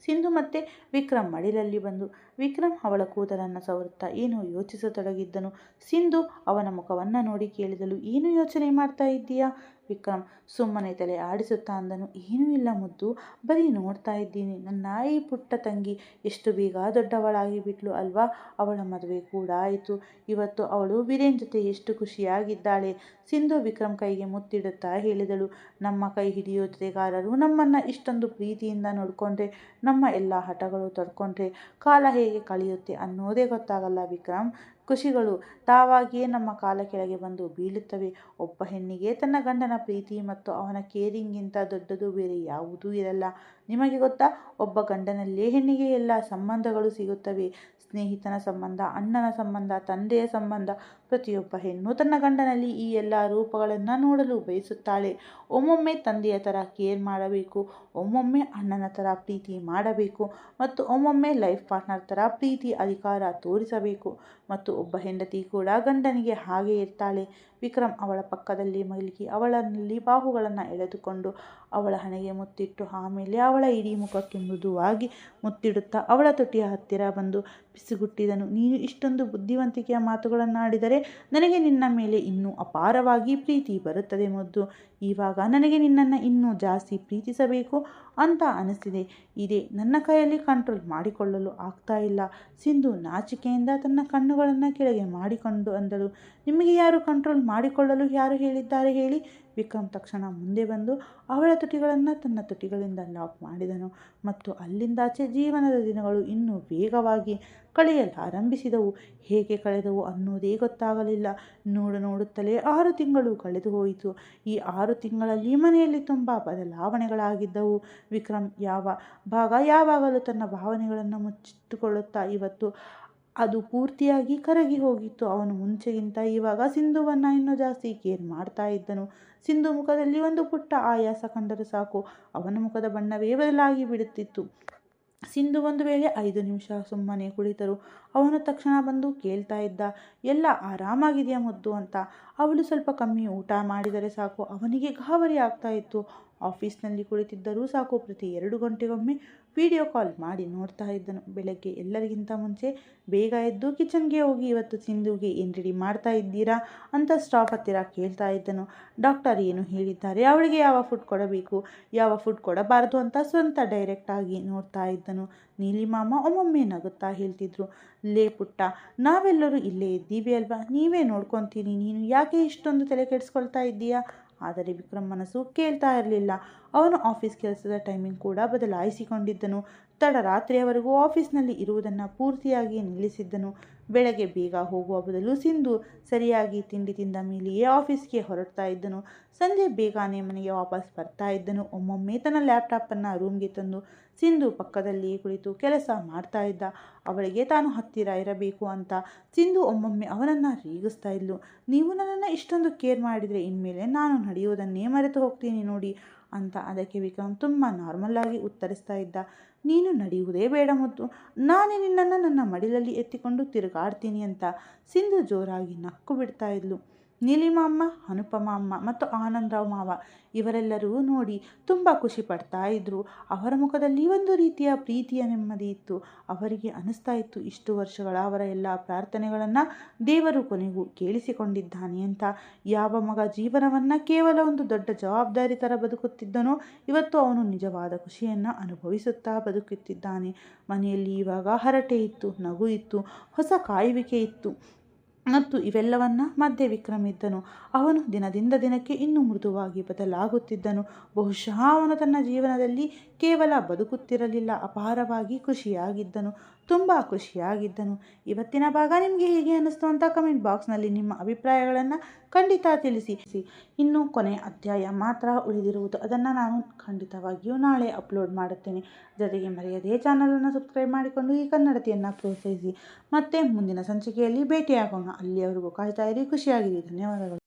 ಸಿಂಧು ಮತ್ತೆ ವಿಕ್ರಮ್ ಮಡಿಲಲ್ಲಿ ಬಂದು ವಿಕ್ರಮ್ ಅವಳ ಕೂದಲನ್ನು ಸವರುತ್ತಾ ಏನೋ ಯೋಚಿಸತೊಡಗಿದ್ದನು. ಸಿಂಧು ಅವನ ಮುಖವನ್ನು ನೋಡಿ ಕೇಳಿದಳು, ಏನು ಯೋಚನೆ ಮಾಡ್ತಾ ಇದ್ದೀಯಾ? ವಿಕ್ರಮ್ ಸುಮ್ಮನೆ ತಲೆ ಆಡಿಸುತ್ತಾ ಅಂದನು, ಏನೂ ಇಲ್ಲ ಮುದ್ದು, ಬರೀ ನೋಡ್ತಾ ಇದ್ದೀನಿ. ನನ್ನ ಈ ಪುಟ್ಟ ತಂಗಿ ಎಷ್ಟು ಬೇಗ ದೊಡ್ಡವಳಾಗಿ ಬಿಟ್ಲು ಅಲ್ವಾ? ಅವಳ ಮದುವೆ ಕೂಡ ಆಯಿತು. ಇವತ್ತು ಅವಳು ವೀರೇನ್ ಜೊತೆ ಎಷ್ಟು ಖುಷಿಯಾಗಿದ್ದಾಳೆ. ಸಿಂಧು ವಿಕ್ರಮ್ ಕೈಗೆ ಮುತ್ತಿಡುತ್ತಾ ಹೇಳಿದಳು, ನಮ್ಮ ಕೈ ಹಿಡಿಯೋ ಜೊತೆಗಾರರು ನಮ್ಮನ್ನು ಇಷ್ಟೊಂದು ಪ್ರೀತಿಯಿಂದ ನೋಡಿಕೊಂಡ್ರೆ, ನಮ್ಮ ಎಲ್ಲ ಹಠಗಳು ತಡ್ಕೊಂಡ್ರೆ ಕಾಲ ಹೇಗೆ ಕಳೆಯುತ್ತೆ ಅನ್ನೋದೇ ಗೊತ್ತಾಗಲ್ಲ ವಿಕ್ರಮ್. ಖುಷಿಗಳು ತಾವಾಗಿಯೇ ನಮ್ಮ ಕಾಲ ಕೆಳಗೆ ಬಂದು ಬೀಳುತ್ತವೆ. ಒಬ್ಬ ಹೆಣ್ಣಿಗೆ ತನ್ನ ಗಂಡನ ಪ್ರೀತಿ ಮತ್ತು ಅವನ ಕೇರಿಂಗಿಂತ ದೊಡ್ಡದು ಬೇರೆ ಯಾವುದೂ ಇರಲ್ಲ. ನಿಮಗೆ ಗೊತ್ತಾ, ಒಬ್ಬ ಗಂಡನಲ್ಲೇ ಹೆಣ್ಣಿಗೆ ಎಲ್ಲ ಸಂಬಂಧಗಳು ಸಿಗುತ್ತವೆ. ಸ್ನೇಹಿತನ ಸಂಬಂಧ, ಅಣ್ಣನ ಸಂಬಂಧ, ತಂದೆಯ ಸಂಬಂಧ. ಪ್ರತಿಯೊಬ್ಬ ಹೆಣ್ಣು ತನ್ನ ಗಂಡನಲ್ಲಿ ಈ ಎಲ್ಲ ರೂಪಗಳನ್ನು ನೋಡಲು ಬಯಸುತ್ತಾಳೆ. ಒಮ್ಮೊಮ್ಮೆ ತಂದೆಯ ಥರ ಕೇರ್ ಮಾಡಬೇಕು, ಒಮ್ಮೊಮ್ಮೆ ಅಣ್ಣನ ಥರ ಪ್ರೀತಿ ಮಾಡಬೇಕು, ಮತ್ತು ಒಮ್ಮೊಮ್ಮೆ ಲೈಫ್ ಪಾರ್ಟ್ನರ್ ಥರ ಪ್ರೀತಿ ಅಧಿಕಾರ ತೋರಿಸಬೇಕು. ಮತ್ತು ಒಬ್ಬ ಹೆಂಡತಿ ಕೂಡ ಗಂಡನಿಗೆ ಹಾಗೆ ಇರ್ತಾಳೆ. ವಿಕ್ರಮ್ ಅವಳ ಪಕ್ಕದಲ್ಲಿ ಮಲಗಿ ಅವಳಲ್ಲಿ ಬಾಹುಗಳನ್ನು ಎಳೆದುಕೊಂಡು ಅವಳ ಹಣೆಗೆ ಮುತ್ತಿಟ್ಟು ಆಮೇಲೆ ಅವಳ ಇಡೀ ಮುಖಕ್ಕೆ ಮೃದುವಾಗಿ ಮುತ್ತಿಡುತ್ತಾ ಅವಳ ತುಟಿಯ ಹತ್ತಿರ ಬಂದು ಪಿಸುಗುಟ್ಟಿದನು, ನೀನು ಇಷ್ಟೊಂದು ಬುದ್ಧಿವಂತಿಕೆಯ ಮಾತುಗಳನ್ನಾಡಿದರೆ ನನಗೆ ನಿನ್ನ ಮೇಲೆ ಇನ್ನೂ ಅಪಾರವಾಗಿ ಪ್ರೀತಿ ಬರುತ್ತದೆ ಮುದ್ದು. ಇವಾಗ ನನಗೆ ನಿನ್ನನ್ನು ಇನ್ನೂ ಜಾಸ್ತಿ ಪ್ರೀತಿಸಬೇಕು ಅಂತ ಅನಿಸ್ತಿದೆ. ಇದೇ ನನ್ನ ಕೈಯಲ್ಲಿ ಕಂಟ್ರೋಲ್ ಮಾಡಿಕೊಳ್ಳಲು ಆಗ್ತಾ ಇಲ್ಲ. ಸಿಂಧು ನಾಚಿಕೆಯಿಂದ ತನ್ನ ಕಣ್ಣುಗಳನ್ನು ಕೆಳಗೆ ಮಾಡಿಕೊಂಡು ಅಂದಳು, ನಿಮಗೆ ಯಾರು ಕಂಟ್ರೋಲ್ ಮಾಡಿಕೊಳ್ಳಲು ಯಾರು ಹೇಳಿದ್ದಾರೆ ಹೇಳಿ? ವಿಕ್ರಮ್ ತಕ್ಷಣ ಮುಂದೆ ಬಂದು ಅವಳ ತುಟಿಗಳನ್ನು ತನ್ನ ತುಟಿಗಳಿಂದ ಲಾಕ್ ಮಾಡಿದನು ಮತ್ತು ಅಲ್ಲಿಂದಾಚೆ ಜೀವನದ ದಿನಗಳು ಇನ್ನೂ ವೇಗವಾಗಿ ಕಳೆಯಲಾರಂಭಿಸಿದವು. ಹೇಗೆ ಕಳೆದವು ಅನ್ನೋದೇ ಗೊತ್ತಾಗಲಿಲ್ಲ. ನೋಡುತ್ತಲೇ 6 ತಿಂಗಳು ಕಳೆದು ಹೋಯಿತು. ಈ 6 ತಿಂಗಳಲ್ಲಿ ಮನೆಯಲ್ಲಿ ತುಂಬ ಬದಲಾವಣೆಗಳಾಗಿದ್ದವು. ವಿಕ್ರಮ್ ಯಾವಾಗಲೂ ತನ್ನ ಭಾವನೆಗಳನ್ನು ಮುಚ್ಚಿಟ್ಟುಕೊಳ್ಳುತ್ತಾ ಇವತ್ತು ಅದು ಪೂರ್ತಿಯಾಗಿ ಕರಗಿ ಹೋಗಿತ್ತು. ಅವನು ಮುಂಚೆಗಿಂತ ಇವಾಗ ಸಿಂಧುವನ್ನು ಇನ್ನೂ ಜಾಸ್ತಿ ಕೇರ್ ಮಾಡ್ತಾ ಇದ್ದನು. ಸಿಂಧು ಮುಖದಲ್ಲಿ ಒಂದು ಪುಟ್ಟ ಆಯಾಸ ಕಂಡರೂ ಸಾಕು, ಅವನ ಮುಖದ ಬಣ್ಣವೇ ಬದಲಾಗಿ ಬಿಡುತ್ತಿತ್ತು. ಸಿಂಧು ಒಂದು ವೇಳೆ 5 ನಿಮಿಷ ಸುಮ್ಮನೆ ಕುಳಿತರು. ಅವನು ತಕ್ಷಣ ಬಂದು ಕೇಳ್ತಾ ಇದ್ದ, ಎಲ್ಲ ಆರಾಮಾಗಿದೆಯಾ ಮುದ್ದು ಅಂತ. ಅವಳು ಸ್ವಲ್ಪ ಕಮ್ಮಿ ಊಟ ಮಾಡಿದರೆ ಸಾಕು ಅವನಿಗೆ ಗಾಬರಿ ಆಗ್ತಾ ಇತ್ತು. ಆಫೀಸ್ನಲ್ಲಿ ಕುಳಿತಿದ್ದರೂ ಸಾಕು ಪ್ರತಿ 2 ಗಂಟೆಗೊಮ್ಮೆ ವಿಡಿಯೋ ಕಾಲ್ ಮಾಡಿ ನೋಡ್ತಾ ಇದ್ದನು. ಬೆಳಗ್ಗೆ ಎಲ್ಲರಿಗಿಂತ ಮುಂಚೆ ಬೇಗ ಎದ್ದು ಕಿಚನ್ಗೆ ಹೋಗಿ ಇವತ್ತು ಸಿಂಧುಗೆ ಏನು ರೆಡಿ ಮಾಡ್ತಾ ಇದ್ದೀರಾ ಅಂತ ಸ್ಟಾಫ್ ಹತ್ತಿರ ಕೇಳ್ತಾ ಇದ್ದನು. ಡಾಕ್ಟರ್ ಏನು ಹೇಳಿದ್ದಾರೆ, ಅವಳಿಗೆ ಯಾವ ಫುಡ್ ಕೊಡಬೇಕು, ಯಾವ ಫುಡ್ ಕೊಡಬಾರದು ಅಂತ ಸ್ವಂತ ಡೈರೆಕ್ಟಾಗಿ ನೋಡ್ತಾ ಇದ್ದನು. ನೀಲಿ ಮಾಮ ಒಮ್ಮೊಮ್ಮೆ ನಗುತ್ತಾ ಹೇಳ್ತಿದ್ರು, ಲೇ ಪುಟ್ಟ, ನಾವೆಲ್ಲರೂ ಇಲ್ಲೇ ಇದ್ದೀವಿ ಅಲ್ವಾ, ನೀವೇ ನೋಡ್ಕೊತೀನಿ, ನೀನು ಯಾಕೆ ಇಷ್ಟೊಂದು ತಲೆ ಕೆಡಿಸ್ಕೊಳ್ತಾ ಇದ್ದೀಯಾ? ಆದರೆ ವಿಕ್ರಮ್ ಮನಸ್ಸು ಕೇಳ್ತಾ ಇರಲಿಲ್ಲ. ಅವನು ಆಫೀಸ್ ಕೆಲಸದ ಟೈಮಿಂಗ್ ಕೂಡ ಬದಲಾಯಿಸಿಕೊಂಡಿದ್ದನು. ತಡರಾತ್ರಿಯವರೆಗೂ ಆಫೀಸ್ನಲ್ಲಿ ಇರುವುದನ್ನು ಪೂರ್ತಿಯಾಗಿ ನಿಲ್ಲಿಸಿದ್ದನು. ಬೆಳಗ್ಗೆ ಬೇಗ ಹೋಗುವ ಬದಲು ಸಿಂಧು ಸರಿಯಾಗಿ ತಿಂಡಿ ತಿಂದ ಮೇಲೆಯೇ ಆಫೀಸ್ಗೆ ಹೊರಡ್ತಾ ಇದ್ದನು. ಸಂಜೆ ಬೇಗನೆ ಮನೆಗೆ ವಾಪಸ್ ಬರ್ತಾ ಇದ್ದನು. ಒಮ್ಮೊಮ್ಮೆ ತನ್ನ ಲ್ಯಾಪ್ಟಾಪನ್ನು ರೂಮ್ಗೆ ತಂದು ಸಿಂಧು ಪಕ್ಕದಲ್ಲಿಯೇ ಕುಳಿತು ಕೆಲಸ ಮಾಡ್ತಾ ಇದ್ದ. ಅವಳಿಗೆ ತಾನು ಹತ್ತಿರ ಇರಬೇಕು ಅಂತ ಸಿಂಧು ಒಮ್ಮೊಮ್ಮೆ ಅವನನ್ನು ರೇಗಿಸ್ತಾ ಇದ್ಲು. ನೀವು ನನ್ನನ್ನು ಇಷ್ಟೊಂದು ಕೇರ್ ಮಾಡಿದರೆ ಇನ್ಮೇಲೆ ನಾನು ನಡೆಯುವುದನ್ನೇ ಮರೆತು ಹೋಗ್ತೀನಿ ನೋಡಿ ಅಂತ. ಅದಕ್ಕೆ ವಿಕ್ರಮ್ ತುಂಬ ನಾರ್ಮಲ್ ಆಗಿ ಉತ್ತರಿಸ್ತಾ ಇದ್ದ. ನೀನು ನಡೆಯುವುದೇ ಬೇಡ ಮುದ್ದು, ನಾನೇ ನಿನ್ನನ್ನು ನನ್ನ ಮಡಿಲಲ್ಲಿ ಎತ್ತಿಕೊಂಡು ತಿರುಗಾಡ್ತೀನಿ ಅಂತ. ಸಿಂಧು ಜೋರಾಗಿ ನಕ್ಕು ಬಿಡ್ತಾ ಇದ್ಲು. ನೀಲಿಮಾ ಅಮ್ಮ, ಅನುಪಮ ಅಮ್ಮ ಮತ್ತು ಆನಂದರಾವ್ ಮಾವ ಇವರೆಲ್ಲರೂ ನೋಡಿ ತುಂಬ ಖುಷಿ ಪಡ್ತಾ ಇದ್ರು. ಅವರ ಮುಖದಲ್ಲಿ ಒಂದು ರೀತಿಯ ಪ್ರೀತಿಯ ನೆಮ್ಮದಿ ಇತ್ತು. ಅವರಿಗೆ ಅನಿಸ್ತಾ ಇತ್ತು ಇಷ್ಟು ವರ್ಷಗಳ ಅವರ ಎಲ್ಲ ಪ್ರಾರ್ಥನೆಗಳನ್ನು ದೇವರು ಕೊನೆಗೂ ಕೇಳಿಸಿಕೊಂಡಿದ್ದಾನೆ ಅಂತ. ಯಾವ ಮಗ ಜೀವನವನ್ನು ಕೇವಲ ಒಂದು ದೊಡ್ಡ ಜವಾಬ್ದಾರಿ ಥರ ಬದುಕುತ್ತಿದ್ದನೋ ಇವತ್ತು ಅವನು ನಿಜವಾದ ಖುಷಿಯನ್ನು ಅನುಭವಿಸುತ್ತಾ ಬದುಕುತ್ತಿದ್ದಾನೆ. ಮನೆಯಲ್ಲಿ ಇವಾಗ ಹರಟೆ ಇತ್ತು, ನಗು ಇತ್ತು, ಹೊಸ ಕಾಯುವಿಕೆ ಇತ್ತು. ಮತ್ತು ಇವೆಲ್ಲವನ್ನ ಮಧ್ಯೆ ವಿಕ್ರಮ್ ಇದ್ದನು. ಅವನು ದಿನದಿಂದ ದಿನಕ್ಕೆ ಇನ್ನೂ ಮೃದುವಾಗಿ ಬದಲಾಗುತ್ತಿದ್ದನು. ಬಹುಶಃ ಅವನು ತನ್ನ ಜೀವನದಲ್ಲಿ ಕೇವಲ ಬದುಕುತ್ತಿರಲಿಲ್ಲ, ಅಪಾರವಾಗಿ ಖುಷಿಯಾಗಿದ್ದನು, ತುಂಬ ಖುಷಿಯಾಗಿದ್ದನು. ಇವತ್ತಿನ ಭಾಗ ನಿಮಗೆ ಹೇಗೆ ಅನ್ನಿಸ್ತು ಅಂತ ಕಮೆಂಟ್ ಬಾಕ್ಸ್ನಲ್ಲಿ ನಿಮ್ಮ ಅಭಿಪ್ರಾಯಗಳನ್ನು ಖಂಡಿತ ತಿಳಿಸಿ. ಇನ್ನು ಕೊನೆಯ ಅಧ್ಯಾಯ ಮಾತ್ರ ಉಳಿದಿರುವುದು, ಅದನ್ನು ನಾನು ಖಂಡಿತವಾಗಿಯೂ ನಾಳೆ ಅಪ್ಲೋಡ್ ಮಾಡುತ್ತೇನೆ. ಜೊತೆಗೆ ಮರೆಯದೇ ಚಾನಲನ್ನು ಸಬ್ಸ್ಕ್ರೈಬ್ ಮಾಡಿಕೊಂಡು ಈ ಕನ್ನಡತಿಯನ್ನು ಪ್ರೋತ್ಸಾಹಿಸಿ. ಮತ್ತೆ ಮುಂದಿನ ಸಂಚಿಕೆಯಲ್ಲಿ ಭೇಟಿಯಾಗೋಣ. ಅಲ್ಲಿಯವರೆಗೂ ಕಾಯ್ತಾ ಇರಿ. ಖುಷಿಯಾಗಿರಿ. ಧನ್ಯವಾದಗಳು.